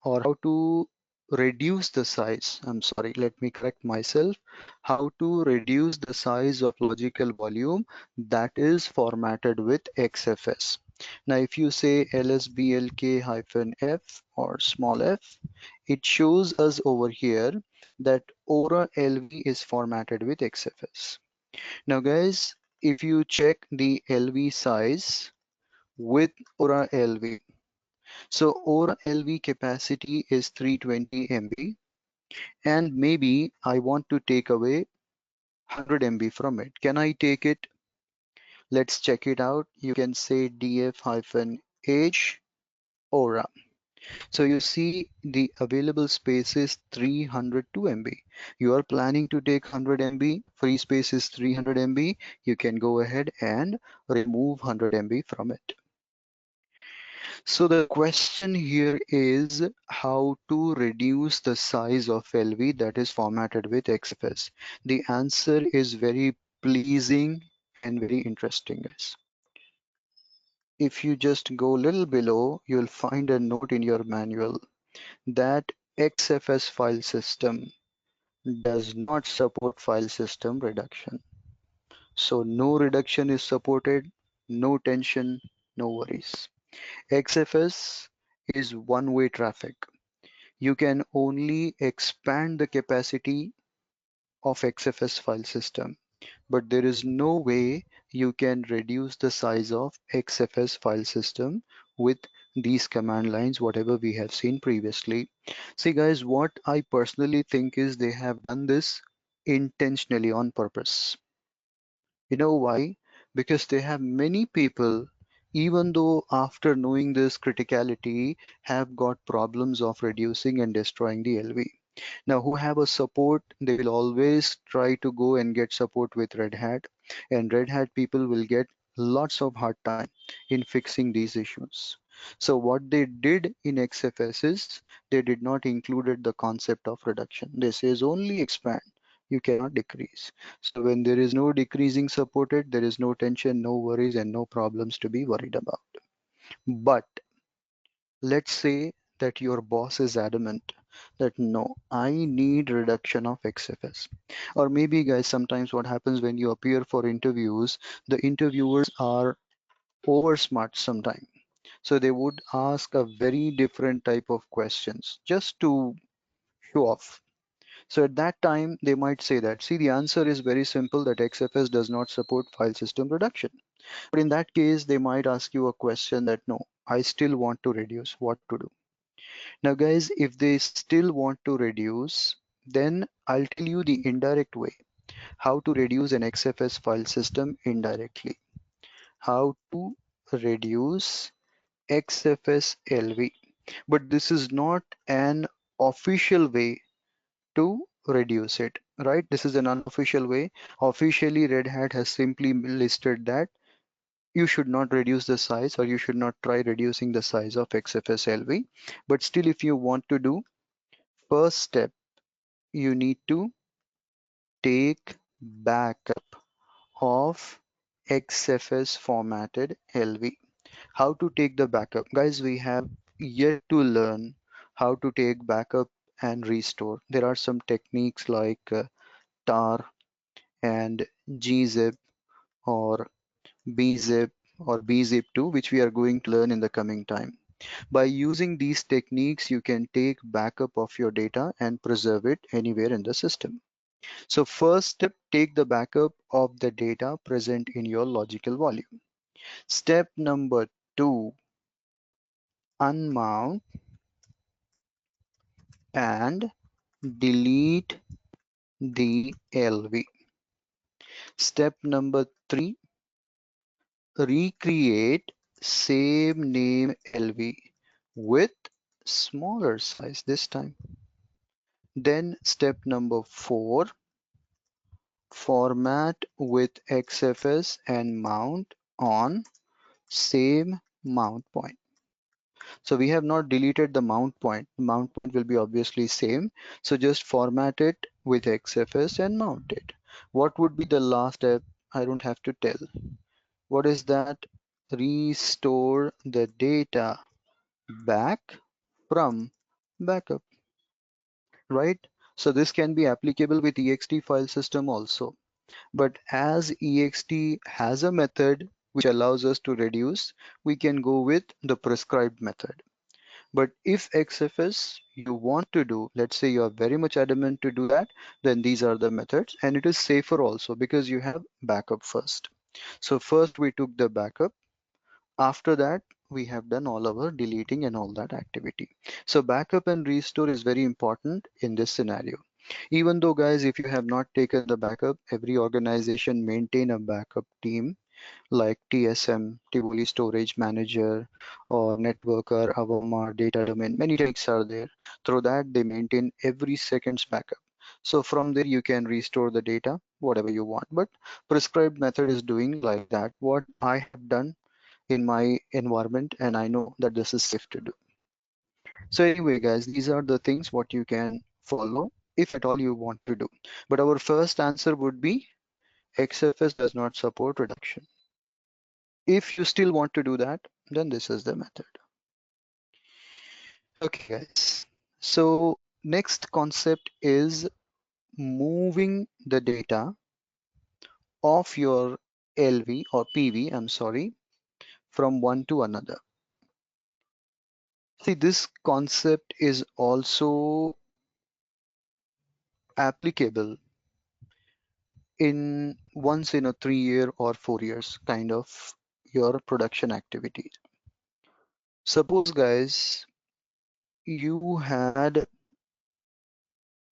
or how to reduce the size. I'm sorry, let me correct myself. How to reduce the size of logical volume that is formatted with XFS. Now, if you say lsblk-f or small f, it shows us over here that Aura LV is formatted with XFS. Now, guys, if you check the LV size with Aura LV, so Aura LV capacity is 320 MB, and maybe I want to take away 100 MB from it. Can I take it? Let's check it out. You can say df-h Aura. So you see the available space is 302 MB. You are planning to take 100 MB, free space is 300 MB. You can go ahead and remove 100 MB from it. So the question here is how to reduce the size of LV that is formatted with XFS. The answer is very pleasing and very interesting, guys. If you just go a little below, you'll find a note in your manual that XFS file system does not support file system reduction. So no reduction is supported, no tension, no worries. XFS is one-way traffic. You can only expand the capacity of XFS file system, but there is no way you can reduce the size of XFS file system with these command lines, whatever we have seen previously. See, guys, what I personally think is they have done this intentionally on purpose. You know why? Because they have many people, even though after knowing this criticality, have got problems of reducing and destroying the LV. Now, who have a support, they will always try to go and get support with Red Hat, and Red Hat people will get lots of hard time in fixing these issues. So what they did in XFS is they did not included the concept of reduction. They says only expand. You cannot decrease. So when there is no decreasing supported, there is no tension, no worries, and no problems to be worried about. But let's say that your boss is adamant. that no, I need reduction of XFS. Or maybe guys, sometimes what happens when you appear for interviews, the interviewers are over smart sometimes. So they would ask a very different type of questions just to show off. So at that time, they might say that, see, the answer is very simple that XFS does not support file system reduction. But in that case, they might ask you a question that, no, I still want to reduce, what to do? Now, guys, if they still want to reduce, then I'll tell you the indirect way, how to reduce an XFS file system indirectly. How to reduce XFS LV. But this is not an official way to reduce it, right? This is an unofficial way. Officially, Red Hat has simply listed that you should not reduce the size or you should not try reducing the size of XFS LV. But still, if you want to do, first step, you need to take backup of XFS formatted LV. How to take the backup? Guys, we have yet to learn how to take backup and restore. There are some techniques like tar and gzip or bzip or bzip2, which we are going to learn in the coming time. By using these techniques, you can take backup of your data and preserve it anywhere in the system. So first step, take the backup of the data present in your logical volume. Step number two, unmount and delete the LV. Step number three, recreate same name LV with smaller size this time. Then step number four, format with XFS and mount on same mount point. So we have not deleted the mount point. The mount point will be obviously same. So just format it with XFS and mount it. What would be the last step? I don't have to tell. What is that? Restore the data back from backup, right? So this can be applicable with ext file system also. But as ext has a method which allows us to reduce, we can go with the prescribed method. But if XFS you want to do, let's say you are very much adamant to do that, then these are the methods, and it is safer also because you have backup first. So first we took the backup. After that, we have done all our deleting and all that activity. So backup and restore is very important in this scenario. Even though guys, if you have not taken the backup, every organization maintain a backup team like TSM, Tivoli Storage Manager, or Networker, Avamar, Data Domain. Many techniques are there. Through that, they maintain every second's backup. So from there, you can restore the data, whatever you want. But prescribed method is doing like that. What I have done in my environment, and I know that this is safe to do. So anyway, guys, these are the things what you can follow if at all you want to do. But our first answer would be XFS does not support reduction. If you still want to do that, then this is the method. Okay, guys. So next concept is moving the data of your LV or PV, I'm sorry, from one to another. See, this concept is also applicable in once in a 3 year or 4 years kind of your production activity. Suppose, guys, you had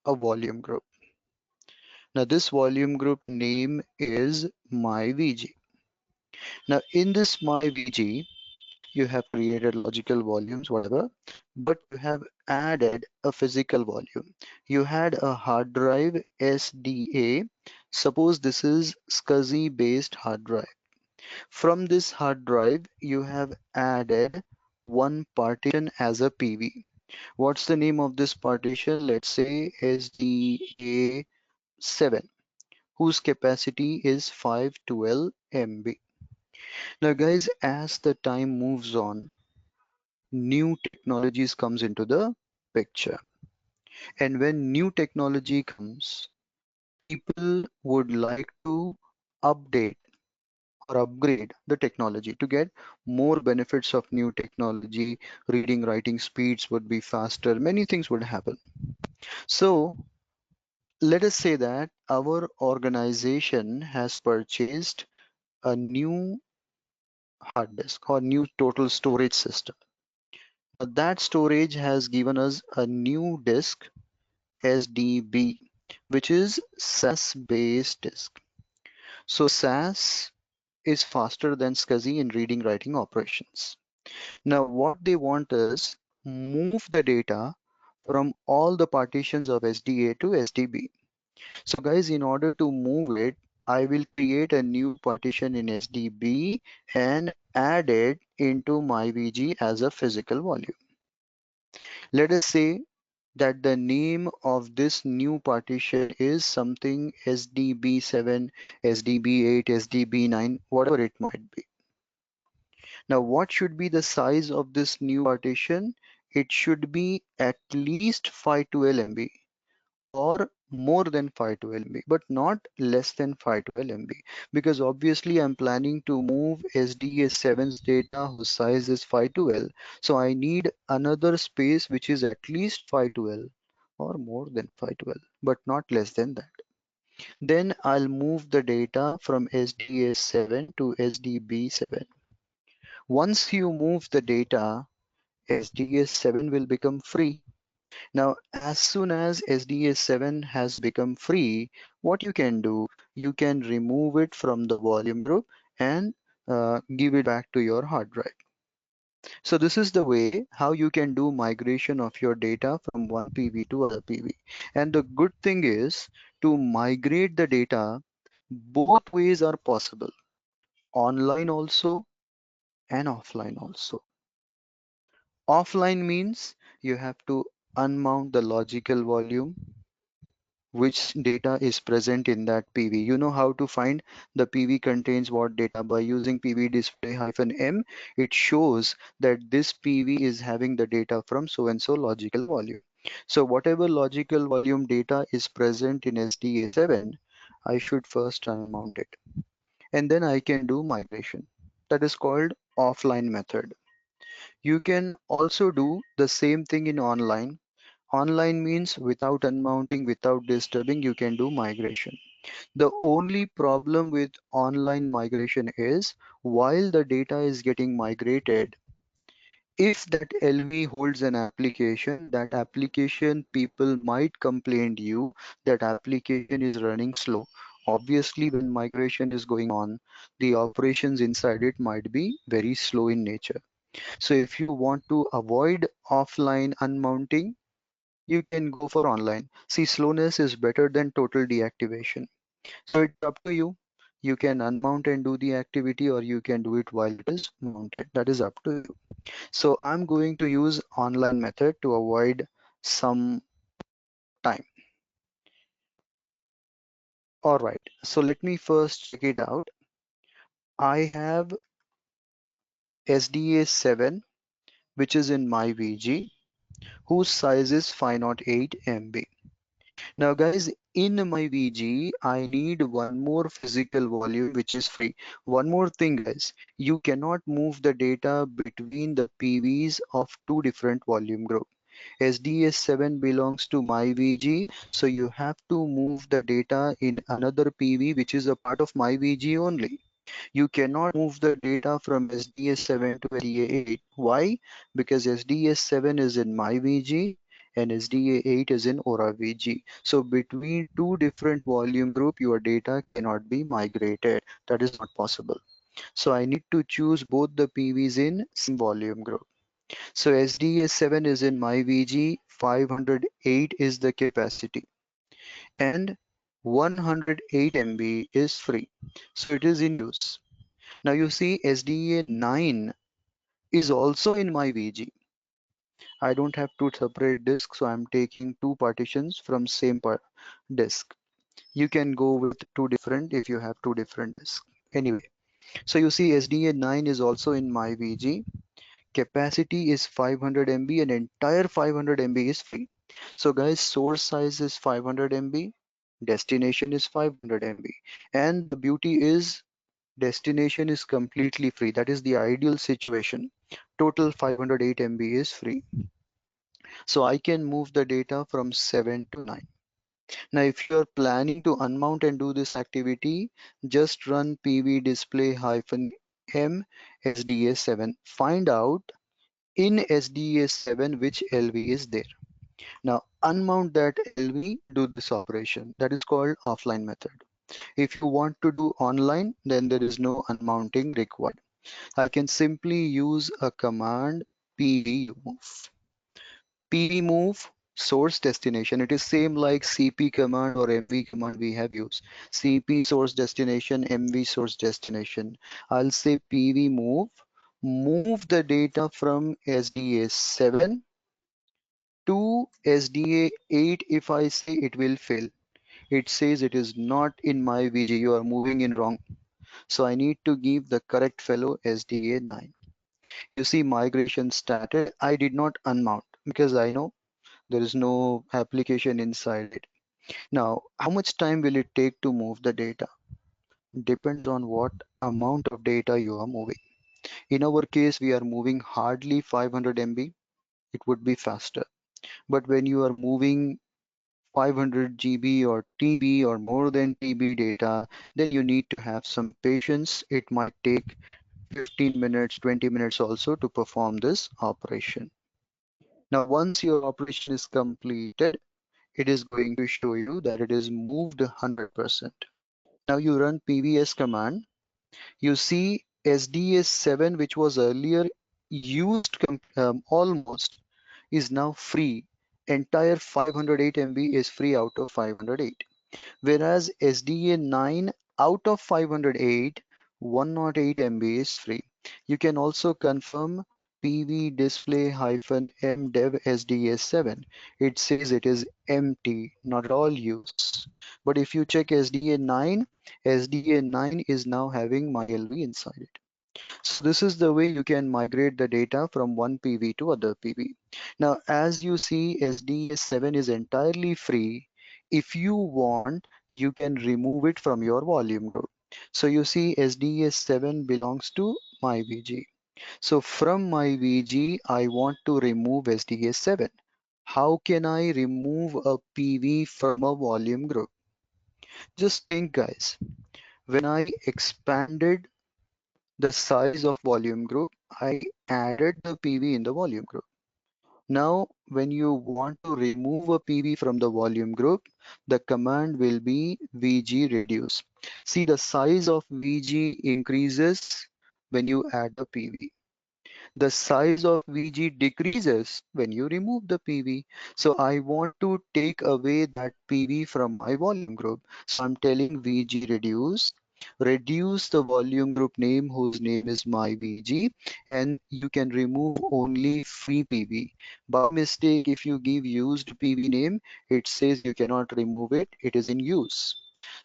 a volume group. Now this volume group name is my VG. Now in this my VG, you have created logical volumes, whatever, but you have added a physical volume. You had a hard drive SDA. Suppose this is SCSI based hard drive. From this hard drive, you have added one partition as a PV. What's the name of this partition? Let's say SDA7, whose capacity is 512 MB. Now guys, as the time moves on, new technologies comes into the picture. And when new technology comes, people would like to update or upgrade the technology to get more benefits of new technology. Reading, writing speeds would be faster, many things would happen. So let us say that our organization has purchased a new hard disk or new total storage system. Now that storage has given us a new disk, SDB, which is SAS based disk. So SAS is faster than SCSI in reading writing operations. Now what they want is move the data from all the partitions of SDA to SDB. So guys, in order to move it, I will create a new partition in SDB and add it into my VG as a physical volume. Let us say that the name of this new partition is something SDB7, SDB8, SDB9, whatever it might be. Now, what should be the size of this new partition? It should be at least 512 MB or more than 512 MB, but not less than 512 MB, because obviously I'm planning to move SDS7's data whose size is 512. So I need another space which is at least 512 or more than 512, but not less than that. Then I'll move the data from SDS7 to SDB7. Once you move the data, SDS7 will become free. Now, as soon as SDS7 has become free, what you can do, you can remove it from the volume group and give it back to your hard drive. So this is the way how you can do migration of your data from one PV to other PV. And the good thing is to migrate the data, both ways are possible, online also and offline also. Offline means you have to unmount the logical volume which data is present in that PV. You know how to find the PV contains what data by using PV display -m. It shows that this PV is having the data from so and so logical volume. So whatever logical volume data is present in SDA7, I should first unmount it. And then I can do migration. That is called offline method. You can also do the same thing in online. Online means without unmounting, without disturbing, you can do migration. The only problem with online migration is while the data is getting migrated, if that LV holds an application, that application people might complain to you that application is running slow. Obviously, when migration is going on, the operations inside it might be very slow in nature. So if you want to avoid offline unmounting, you can go for online. See, slowness is better than total deactivation. So it's up to you. You can unmount and do the activity, or you can do it while it is mounted. That is up to you. So I'm going to use online method to avoid some time. All right. So let me first check it out. I have SDA7, which is in my VG, whose size is 508 MB. Now guys, in my VG, I need one more physical volume which is free. One more thing guys, you cannot move the data between the PVs of two different volume group. SDS7 belongs to my VG, so you have to move the data in another PV which is a part of my VG only. You cannot move the data from SDS7 to SDA8. Why? Because SDS7 is in my VG and SDA8 is in Aura VG. So between two different volume group, your data cannot be migrated. That is not possible. So I need to choose both the PVs in same volume group. So SDA7 is in my VG, 508 is the capacity, and 108 MB is free. So it is in use. Now you see SDA9 is also in my VG. I don't have two separate disks, so I'm taking two partitions from same disk. You can go with two different if you have two different disks. Anyway, so you see SDA9 is also in my VG. Capacity is 500 MB and entire 500 MB is free. So guys, source size is 500 MB, destination is 500 MB, and the beauty is destination is completely free. That is the ideal situation. Total 508 MB is free. So I can move the data from 7 to 9. Now, if you are planning to unmount and do this activity, just run pv display hyphen m sda7. Find out in sda7 which LV is there. Now, unmount that LV, do this operation. That is called offline method. If you want to do online, then there is no unmounting required. I can simply use a command pvmove. pvmove source destination. It is same like cp command or mv command we have used. Cp source destination, mv source destination. I'll say pvmove, move the data from SDA7 to SDA8. If I say, it will fail. It says it is not in my VG, you are moving in wrong. So I need to give the correct fellow SDA9. You see migration started. I did not unmount because I know there is no application inside it. Now, how much time will it take to move the data? Depends on what amount of data you are moving. In our case, we are moving hardly 500 MB. It would be faster. But when you are moving 500 GB or TB or more than TB data, then you need to have some patience. It might take 15 minutes, 20 minutes also to perform this operation. Now, once your operation is completed, it is going to show you that it is moved 100%. Now you run pvs command. You see SDA7, which was earlier used almost, is now free. Entire 508 MB is free out of 508. Whereas SDA9 out of 508, 108 MB is free. You can also confirm PV display hyphen mdev SDA7. It says it is empty, not at all used. But if you check SDA9, SDA9 is now having MyLV inside it. So this is the way you can migrate the data from one PV to other PV. Now, as you see, SDA7 is entirely free. If you want, you can remove it from your volume group. So you see SDA7 belongs to my VG. So from my VG, I want to remove SDA7. How can I remove a PV from a volume group? Just think, guys, when I expanded the size of volume group, I added the PV in the volume group. Now, when you want to remove a PV from the volume group, the command will be VG reduce. See, the size of VG increases when you add the PV. The size of VG decreases when you remove the PV. So I want to take away that PV from my volume group. So I'm telling VG reduce. Reduce the volume group name whose name is my VG, and you can remove only free PV. By mistake, if you give used PV name, it says you cannot remove it. It is in use.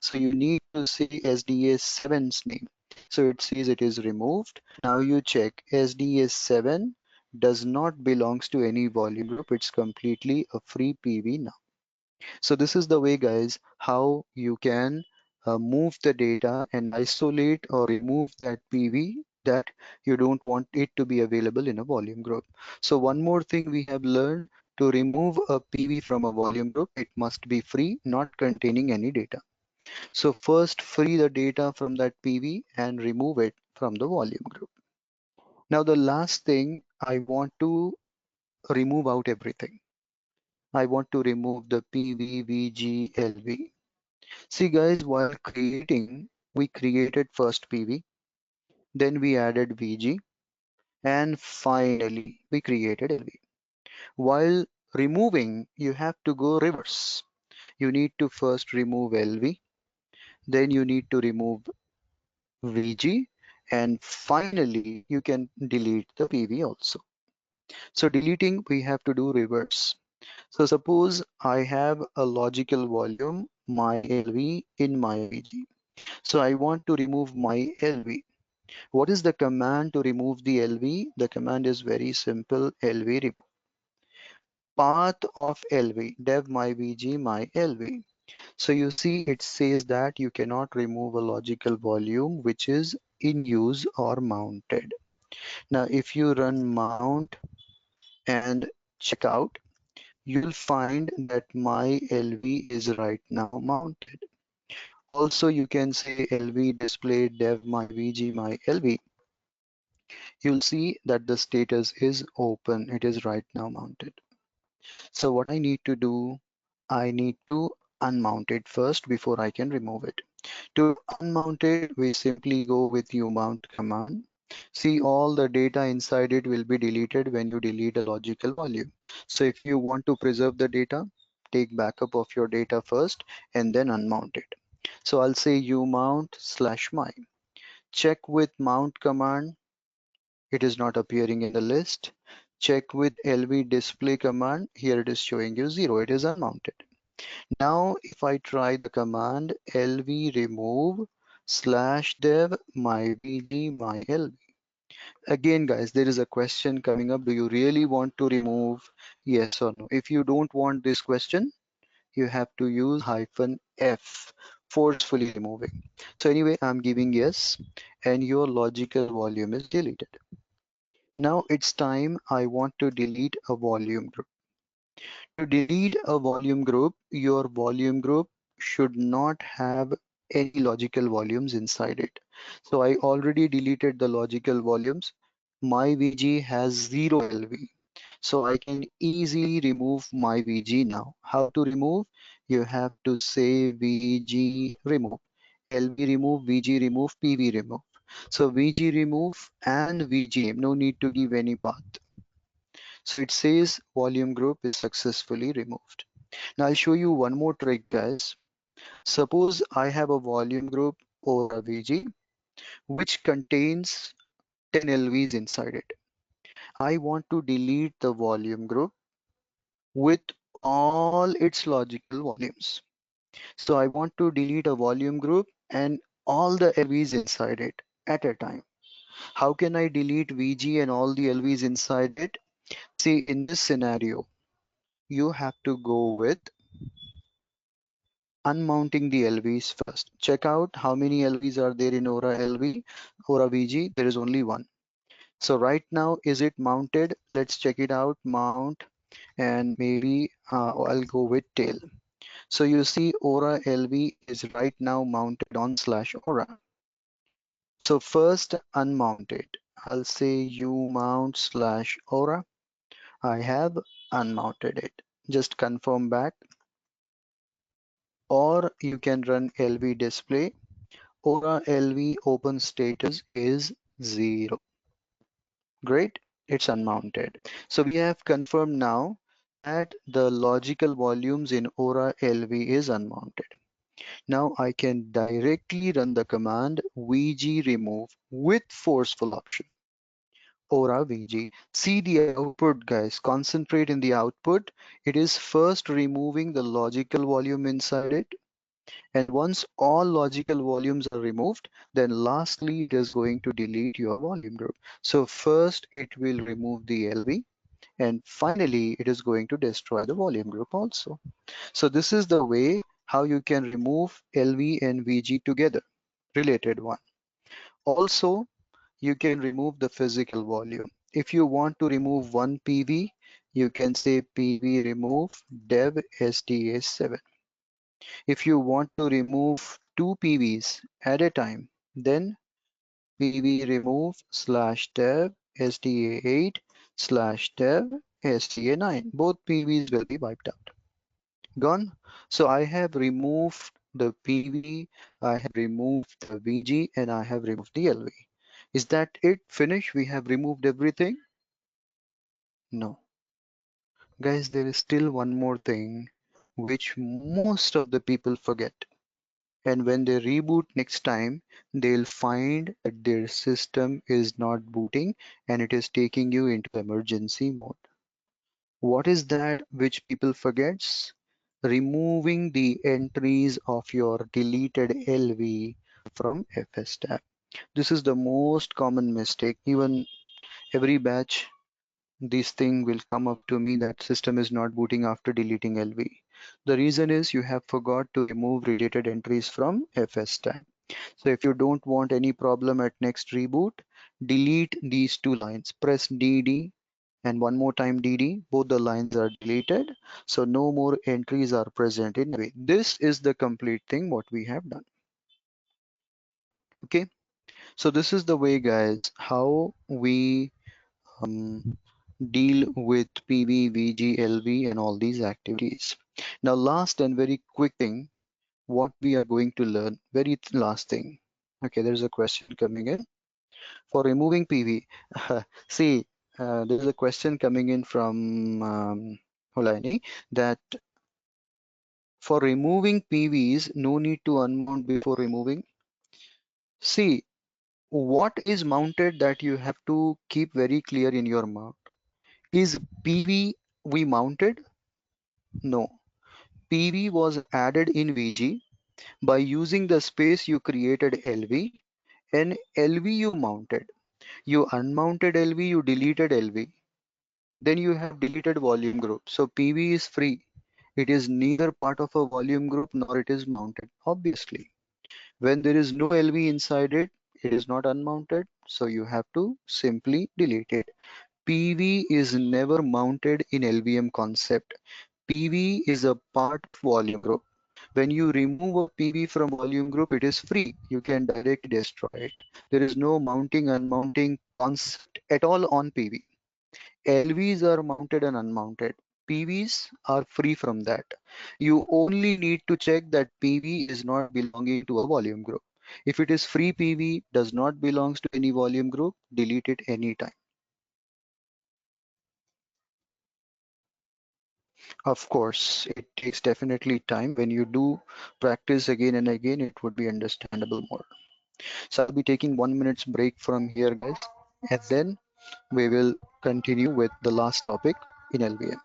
So you need to say SDA7's name. So it says it is removed. Now you check SDA7 does not belongs to any volume group. It's completely a free PV now. So this is the way, guys, how you can move the data and isolate or remove that PV that you don't want it to be available in a volume group. So one more thing we have learned: to remove a PV from a volume group, it must be free, not containing any data. So first free the data from that PV and remove it from the volume group. Now the last thing, I want to remove out everything. I want to remove the PV, VG, LV. See guys, while creating, we created first PV, then we added VG, and finally we created LV. While removing, you have to go reverse. You need to first remove LV, then you need to remove VG, and finally you can delete the PV also. So deleting, we have to do reverse. So suppose I have a logical volume, my LV in my VG. So I want to remove my LV. What is the command to remove the LV? The command is very simple, LV remove. path of LV, dev my VG my LV. So you see it says that you cannot remove a logical volume which is in use or mounted. Now if you run mount and check out, you'll find that my LV is right now mounted. Also you can say LV display dev my VG my LV. You'll see that the status is open. It is right now mounted. So what I need to do, I need to unmount it first before I can remove it. To unmount it, we simply go with umount command. See, all the data inside it will be deleted when you delete a logical volume. So if you want to preserve the data, take backup of your data first and then unmount it. So I'll say umount slash my. Check with mount command. It is not appearing in the list. Check with LV display command. Here it is showing you 0. It is unmounted. Now, if I try the command lv remove slash dev my vg my lv. Again, guys, there is a question coming up. Do you really want to remove? Yes or no? If you don't want this question, you have to use -f, forcefully removing. So anyway, I'm giving yes, and your logical volume is deleted. Now it's time I want to delete a volume group. To delete a volume group, your volume group should not have any logical volumes inside it. So I already deleted the logical volumes. My VG has 0 LV. So I can easily remove my VG now. How to remove? You have to say VG remove, LV remove, VG remove, PV remove. So VG remove and VG name, no need to give any path. So it says volume group is successfully removed. Now I'll show you one more trick, guys. Suppose I have a volume group or a VG which contains 10 LVs inside it. I want to delete the volume group with all its logical volumes. So I want to delete a volume group and all the LVs inside it at a time. How can I delete VG and all the LVs inside it? See, in this scenario, you have to go with unmounting the LVs first. Check out how many LVs are there in Aura LV, Aura VG. There is only one. So right now, is it mounted? Let's check it out. Mount, and maybe I'll go with tail. So you see Aura LV is right now mounted on slash Aura. So first unmount it. I'll say u mount slash Aura. I have unmounted it. Just confirm back, or you can run LV display. Aura LV open status is 0. Great, it's unmounted. So we have confirmed now that the logical volumes in Aura LV is unmounted. Now I can directly run the command VG remove with forceful option. Aura VG. See the output, guys. Concentrate in the output. It is first removing the logical volume inside it. And once all logical volumes are removed, then lastly, it is going to delete your volume group. So first it will remove the LV, and finally it is going to destroy the volume group also. So this is the way how you can remove LV and VG together, related one. Also, you can remove the physical volume. If you want to remove one PV, you can say PV remove dev SDA7. If you want to remove two PVs at a time, then PV remove slash dev SDA8 slash dev SDA9. Both PVs will be wiped out. Gone. So I have removed the PV, I have removed the VG, and I have removed the LV. Is that it? Finished? We have removed everything? No. Guys, there is still one more thing which most of the people forget. And when they reboot next time, they'll find that their system is not booting and it is taking you into emergency mode. What is that which people forgets? Removing the entries of your deleted LV from FS tab. This is the most common mistake. Even every batch this thing will come up to me that system is not booting after deleting LV. The reason is you have forgot to remove related entries from FS time. So if you don't want any problem at next reboot, delete these two lines. Press DD and one more time DD. Both the lines are deleted. So no more entries are present in LV. This is the complete thing what we have done. Okay. So this is the way, guys, how we um, deal with PV, VG, LV, and all these activities. Now, last and very quick thing, what we are going to learn, very last thing. Okay, there's a question coming in. For removing PV, see, there's a question coming in from Holani that for removing PVs, no need to unmount before removing. See, what is mounted that you have to keep very clear in your mount. Is PV we mounted? No. PV was added in VG by using the space you created LV and LV you mounted. You unmounted LV, you deleted LV. Then you have deleted volume group. So PV is free. It is neither part of a volume group nor it is mounted, obviously. When there is no LV inside it, it is not unmounted. So you have to simply delete it. PV is never mounted in LVM concept. PV is a part of volume group. When you remove a PV from volume group, it is free. You can directly destroy it. There is no mounting, unmounting concept at all on PV. LVs are mounted and unmounted. PVs are free from that. You only need to check that PV is not belonging to a volume group. If it is free PV, does not belongs to any volume group, delete it anytime. Of course, it takes definitely time. When you do practice again and again, it would be understandable more. So I'll be taking 1 minute's break from here, guys, and then we will continue with the last topic in LVM.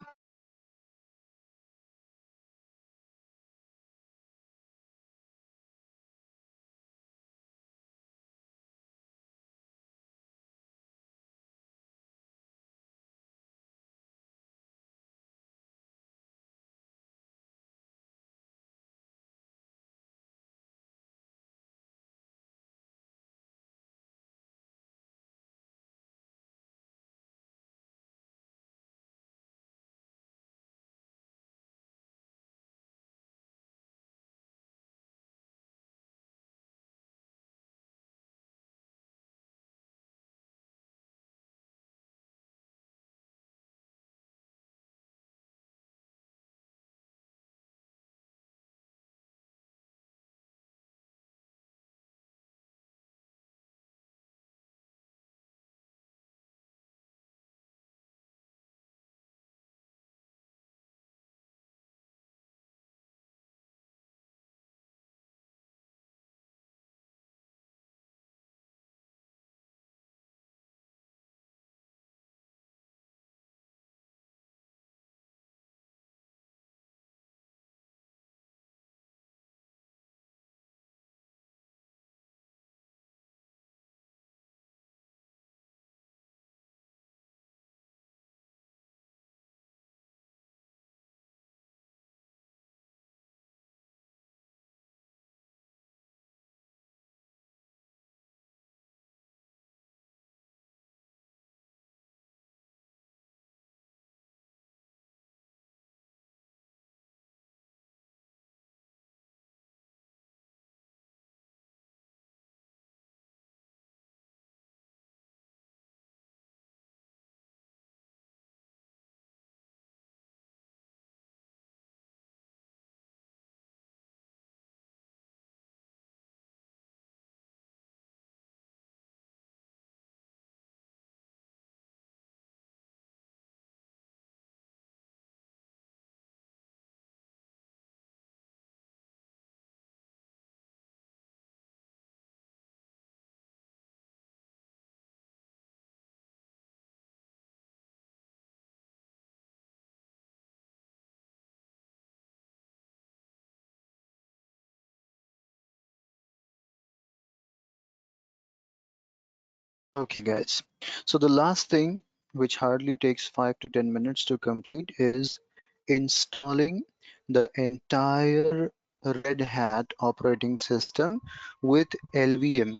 Okay, guys. So the last thing which hardly takes 5 to 10 minutes to complete, is installing the entire Red Hat operating system with LVM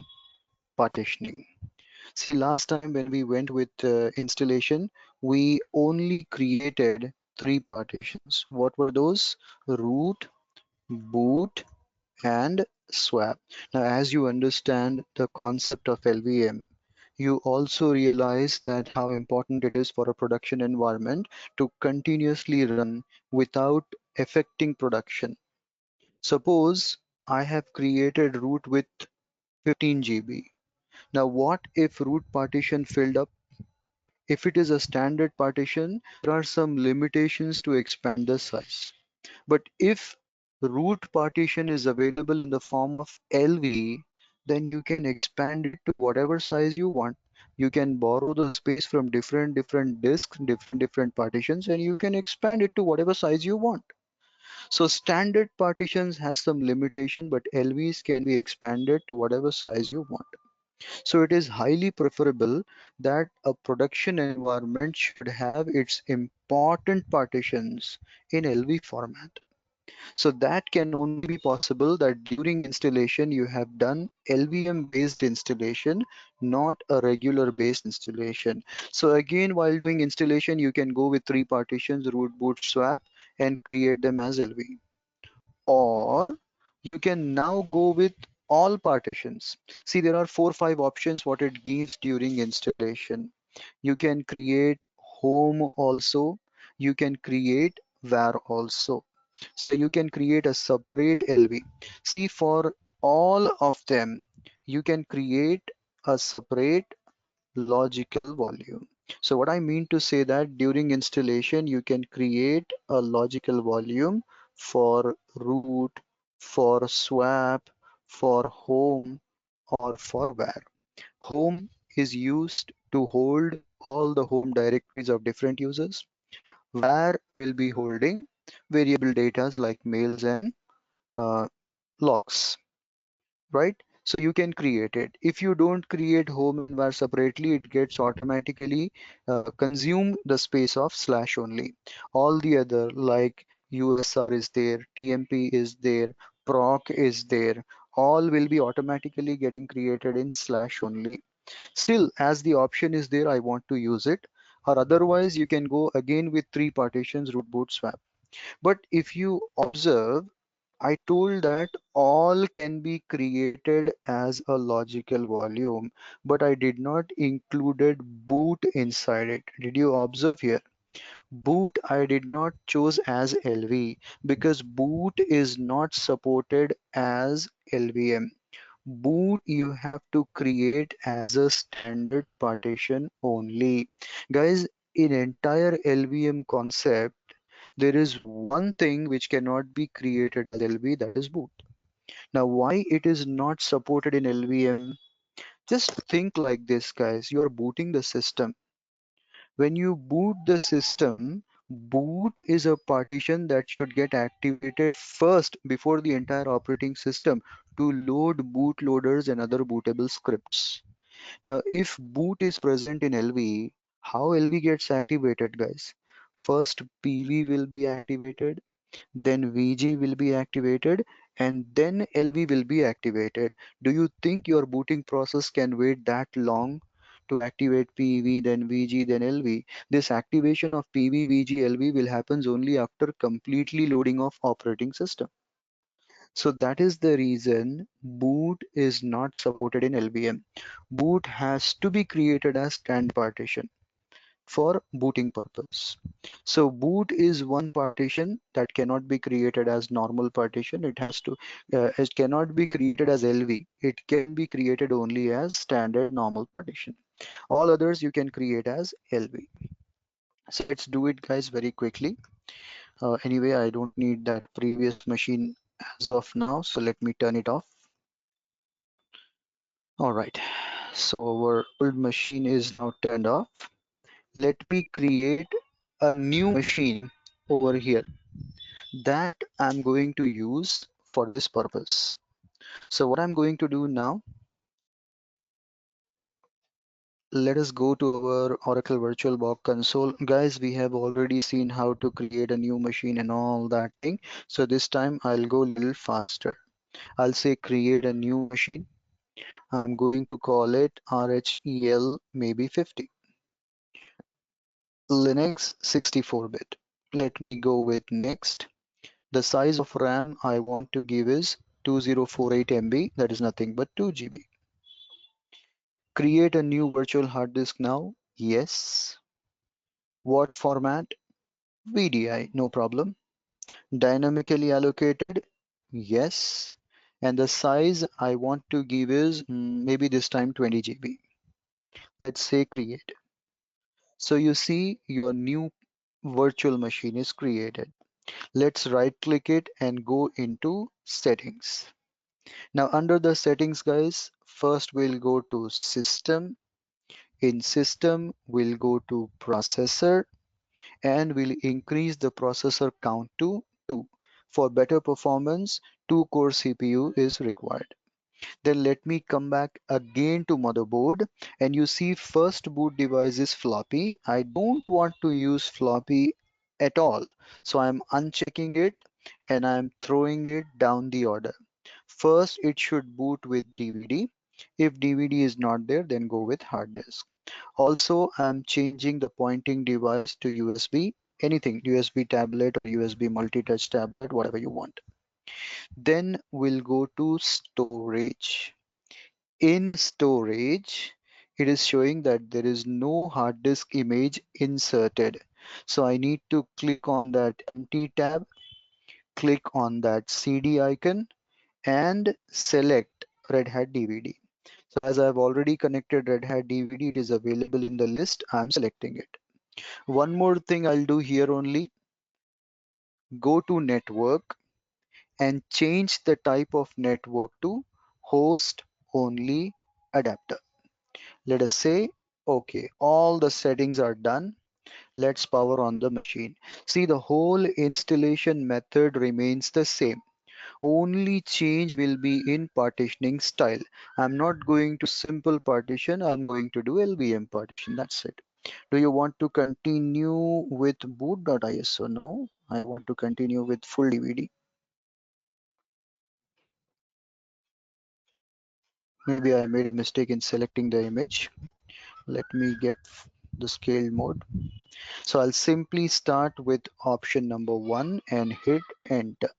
partitioning. See, last time when we went with installation, we only created three partitions. What were those? Root, boot, and swap. Now, as you understand the concept of LVM, you also realize that how important it is for a production environment to continuously run without affecting production. Suppose I have created root with 15 GB. Now, what if root partition filled up? If it is a standard partition, there are some limitations to expand the size. But if root partition is available in the form of LV, then you can expand it to whatever size you want. You can borrow the space from different disks, different partitions, and you can expand it to whatever size you want. So standard partitions has some limitation, but LVs can be expanded to whatever size you want. So it is highly preferable that a production environment should have its important partitions in LV format. So that can only be possible that during installation you have done LVM based installation, not a regular based installation. So again, while doing installation, you can go with three partitions, root, boot, swap, and create them as LV. Or you can now go with all partitions. See, there are 4 5 options what it gives during installation. You can create home also. You can create var also. So you can create a separate LV. See, for all of them, you can create a separate logical volume. So what I mean to say that during installation, you can create a logical volume for root, for swap, for home, or for var. Home is used to hold all the home directories of different users. Var will be holding variable data like mails and uh, logs, right? So you can create it. If you don't create home and var separately, it gets automatically consume the space of slash only. All the other like USR is there, TMP is there, proc is there, all will be automatically getting created in slash only. Still, as the option is there, I want to use it. Or otherwise, you can go again with three partitions, root, boot, swap. But if you observe, I told that all can be created as a logical volume, but I did not included boot inside it. Did you observe here? Boot I did not choose as LV because boot is not supported as LVM. Boot you have to create as a standard partition only. Guys, in entire LVM concept, there is one thing which cannot be created as LV, that is boot. Now, why it is not supported in LVM? Just think like this, guys. You are booting the system. When you boot the system, boot is a partition that should get activated first before the entire operating system to load bootloaders and other bootable scripts. If boot is present in LV, how LV gets activated, guys? First, PV will be activated, then VG will be activated, and then LV will be activated. Do you think your booting process can wait that long to activate PV, then VG, then LV? This activation of PV, VG, LV will happen only after completely loading of operating system. So that is the reason boot is not supported in LVM. Boot has to be created as stand partition for booting purpose. So boot is one partition that cannot be created as normal partition. It cannot be created as LV. It can be created only as standard normal partition. All others you can create as LV. So let's do it, guys, very quickly. Anyway, I don't need that previous machine as of now, so let me turn it off. All right, so our old machine is now turned off. Let me create a new machine over here that I'm going to use for this purpose. So what I'm going to do now, let us go to our Oracle VirtualBox console. Guys, we have already seen how to create a new machine and all that thing. So this time I'll go a little faster. I'll say create a new machine. I'm going to call it RHEL maybe 50. Linux 64-bit. Let me go with next. The size of RAM I want to give is 2048 MB. That is nothing but 2 GB. Create a new virtual hard disk now. Yes. What format? VDI, no problem. Dynamically allocated? Yes. And the size I want to give is maybe this time 20 GB. Let's say create. So you see your new virtual machine is created. Let's right click it and go into settings. Now under the settings guys, first we'll go to system. In system, we'll go to processor and we'll increase the processor count to 2. For better performance, 2 core CPU is required. Then let me come back again to motherboard and you see first boot device is floppy. I don't want to use floppy at all. So I'm unchecking it and I'm throwing it down the order. First, it should boot with DVD. If DVD is not there, then go with hard disk. Also, I'm changing the pointing device to USB, anything, USB tablet or USB multi-touch tablet, whatever you want. Then we'll go to storage. In storage, it is showing that there is no hard disk image inserted. So I need to click on that empty tab, click on that CD icon and select Red Hat DVD. So as I've already connected Red Hat DVD, it is available in the list. I'm selecting it. One more thing I'll do here only, go to network and change the type of network to host only adapter. Let us say, okay, all the settings are done. Let's power on the machine. See, the whole installation method remains the same. Only change will be in partitioning style. I'm not going to simple partition. I'm going to do LVM partition. That's it. Do you want to continue with boot.iso? No, I want to continue with full DVD. Maybe I made a mistake in selecting the image. Let me get the scale mode. So I'll simply start with option number 1 and hit enter.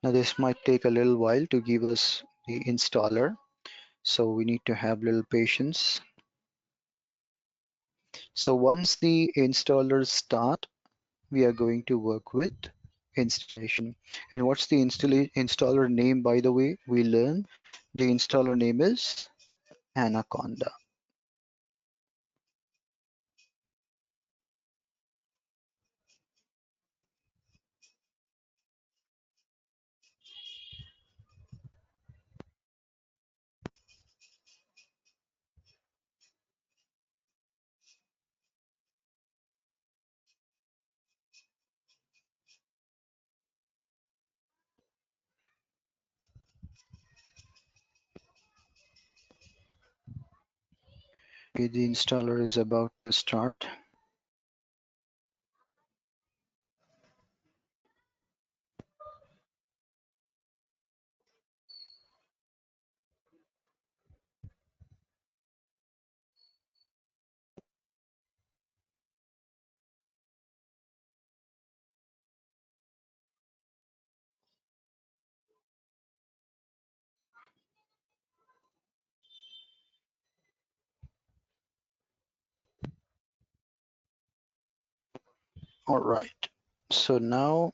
Now this might take a little while to give us the installer. So we need to have little patience. So once the installers start, we are going to work with installation. And what's the installer name, by the way? We learn the installer name is Anaconda. Okay, the installer is about to start. All right. So now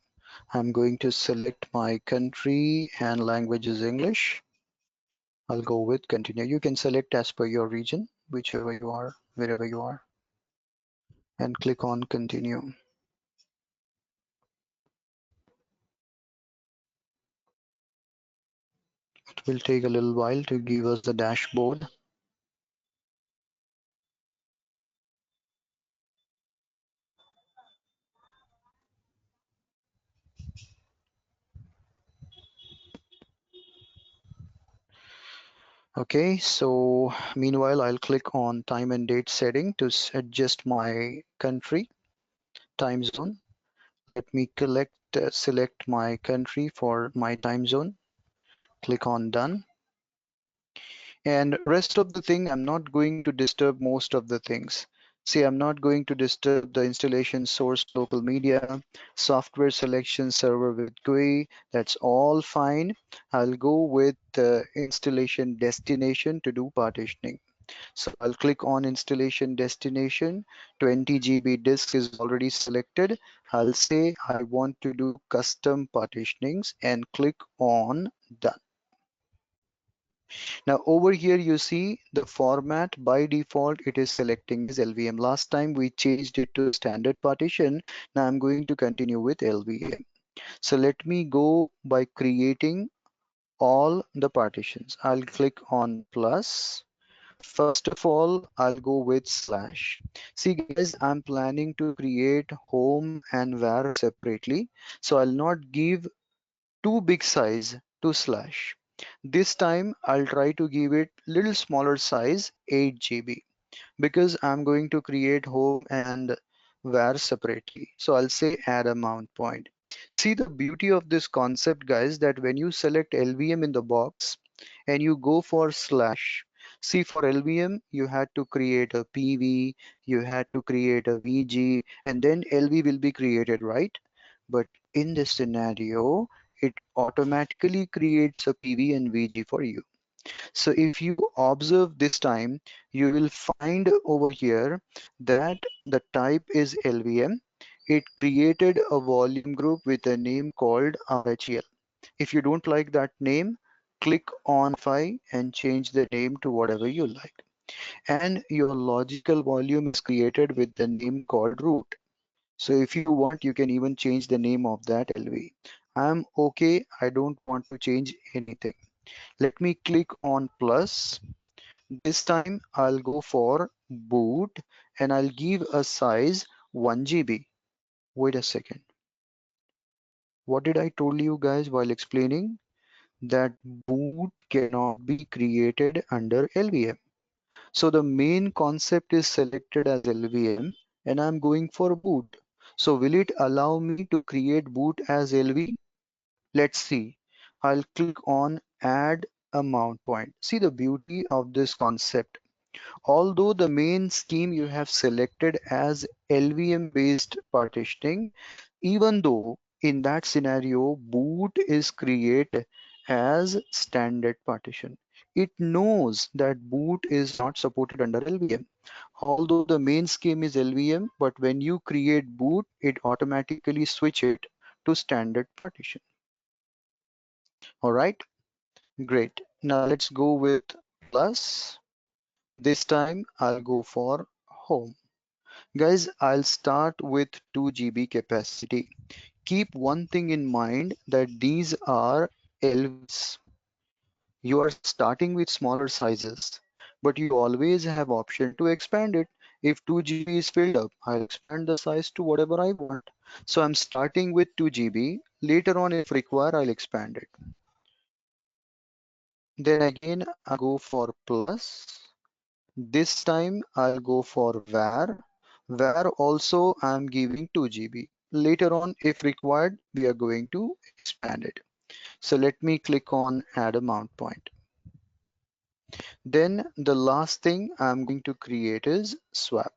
I'm going to select my country and language is English. I'll go with continue. You can select as per your region, whichever you are, wherever you are, and click on continue. It will take a little while to give us the dashboard. Okay, so meanwhile, I'll click on time and date setting to adjust my country time zone. Let me select my country for my time zone. Click on done. And rest of the thing, I'm not going to disturb most of the things. See, I'm not going to disturb the installation source local media, software selection server with GUI. That's all fine. I'll go with the installation destination to do partitioning. So I'll click on installation destination. 20 GB disk is already selected. I'll say I want to do custom partitionings and click on done. Now over here you see the format by default it is selecting is LVM. Last time we changed it to standard partition. Now I'm going to continue with LVM. So let me go by creating all the partitions. I'll click on plus. First of all, I'll go with slash. See guys, I'm planning to create home and var separately. So I'll not give too big size to slash. This time I'll try to give it little smaller size 8 GB because I'm going to create home and var separately. So I'll say add a mount point. See the beauty of this concept guys that when you select LVM in the box and you go for slash, see for LVM you had to create a PV, you had to create a VG and then LV will be created, right? But in this scenario it automatically creates a PV and VG for you. So if you observe this time, you will find over here that the type is LVM. It created a volume group with a name called RHEL. If you don't like that name, click on Modify and change the name to whatever you like. And your logical volume is created with the name called root. So if you want, you can even change the name of that LV. I'm okay. I don't want to change anything. Let me click on plus. This time I'll go for boot and I'll give a size 1 GB. Wait a second. What did I told you guys while explaining? That boot cannot be created under LVM. So the main concept is selected as LVM and I'm going for boot. So will it allow me to create boot as LV? Let's see. I'll click on add a mount point. See the beauty of this concept. Although the main scheme you have selected as LVM based partitioning, even though in that scenario boot is created as standard partition. It knows that boot is not supported under LVM. Although the main scheme is LVM, but when you create boot, it automatically switch it to standard partition. All right, great. Now let's go with plus. This time I'll go for home. Guys, I'll start with 2 GB capacity. Keep one thing in mind that these are LVs. You are starting with smaller sizes, but you always have option to expand it. If 2 GB is filled up, I'll expand the size to whatever I want. So I'm starting with 2 GB. Later on, if required, I'll expand it. Then again, I go for plus. This time I'll go for var. Var also I'm giving 2 GB. Later on, if required, we are going to expand it. So let me click on add a mount point. Then the last thing I'm going to create is swap.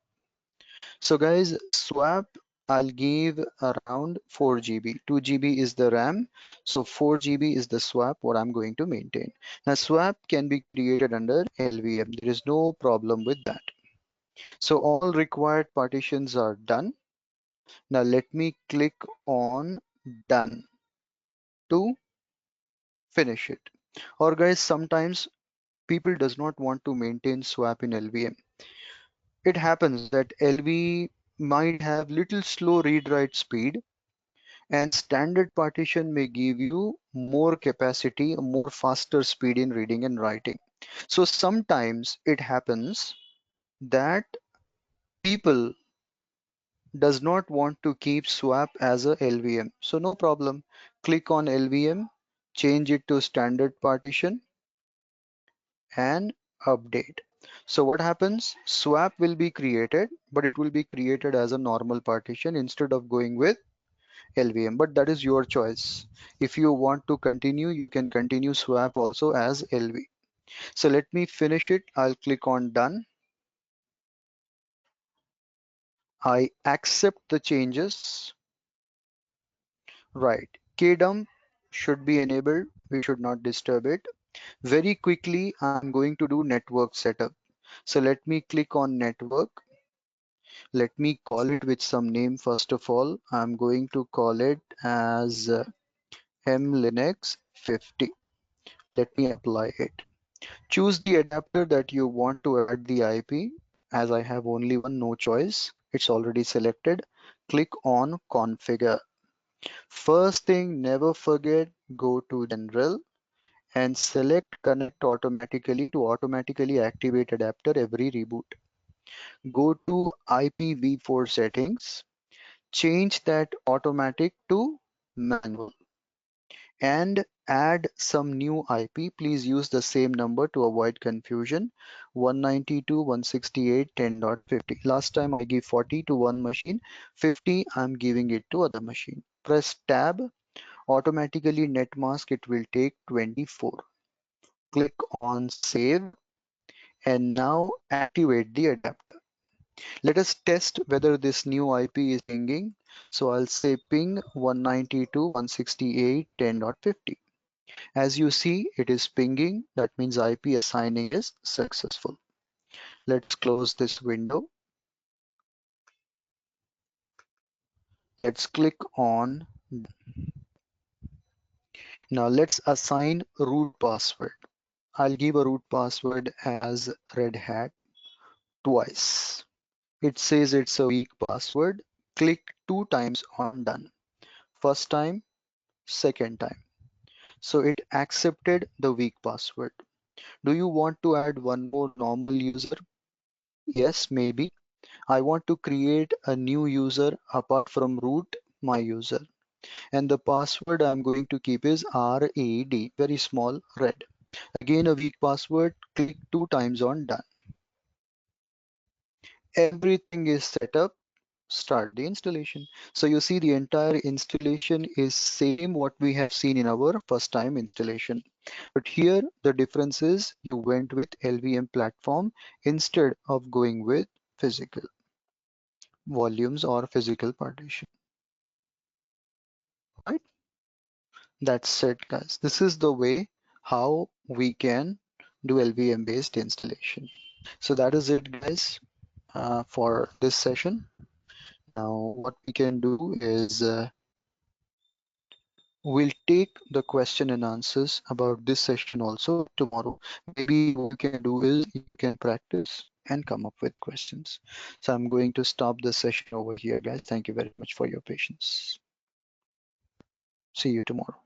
So guys, swap I'll give around 4 GB. 2 GB is the RAM. So 4 GB is the swap what I'm going to maintain. Now swap can be created under LVM. There is no problem with that. So all required partitions are done. Now let me click on done to finish it. Or guys, sometimes people does not want to maintain swap in LVM. It happens that LV might have little slow read write speed and standard partition may give you more capacity, more faster speed in reading and writing. So sometimes it happens that people does not want to keep swap as a LVM. So no problem. Click on LVM, change it to standard partition and update. So what happens? Swap will be created, but it will be created as a normal partition instead of going with LVM. But that is your choice. If you want to continue, you can continue swap also as LV. So let me finish it. I'll click on done. I accept the changes. Right. KDump should be enabled. We should not disturb it. Very quickly, I'm going to do network setup. So let me click on network. Let me call it with some name first of all. I'm going to call it as mlinux 50. Let me apply it. Choose the adapter that you want to add the IP. As I have only one, no choice. It's already selected. Click on configure. First thing, never forget, go to general and select connect automatically to automatically activate adapter every reboot. Go to IPv4 settings, change that automatic to manual and add some new IP. Please use the same number to avoid confusion. 192.168.10.50. Last time I gave 40 to one machine, 50 I'm giving it to other machine. Press tab, automatically net mask it will take 24. Click on save and now activate the adapter. Let us test whether this new IP is pinging. So I'll say ping 192.168.10.50. As you see, it is pinging. That means IP assigning is successful. Let's close this window. Let's click on. Now let's assign root password. I'll give a root password as Red Hat twice. It says it's a weak password. Click 2 times on done. First time, second time. So it accepted the weak password. Do you want to add one more normal user? Yes, maybe. I want to create a new user apart from root, my user. And the password I'm going to keep is RAD, very small, red. Again, a weak password, click 2 times on done. Everything is set up, start the installation. So you see the entire installation is same what we have seen in our first time installation. But here the difference is you went with LVM platform instead of going with physical volumes or physical partition. Right? That's it, guys. This is the way how we can do LVM based installation. So that is it, guys, for this session. Now, what we can do is we'll take the question and answers about this session also tomorrow. Maybe what you can do is you can practice and come up with questions. So I'm going to stop the session over here, guys. Thank you very much for your patience. See you tomorrow.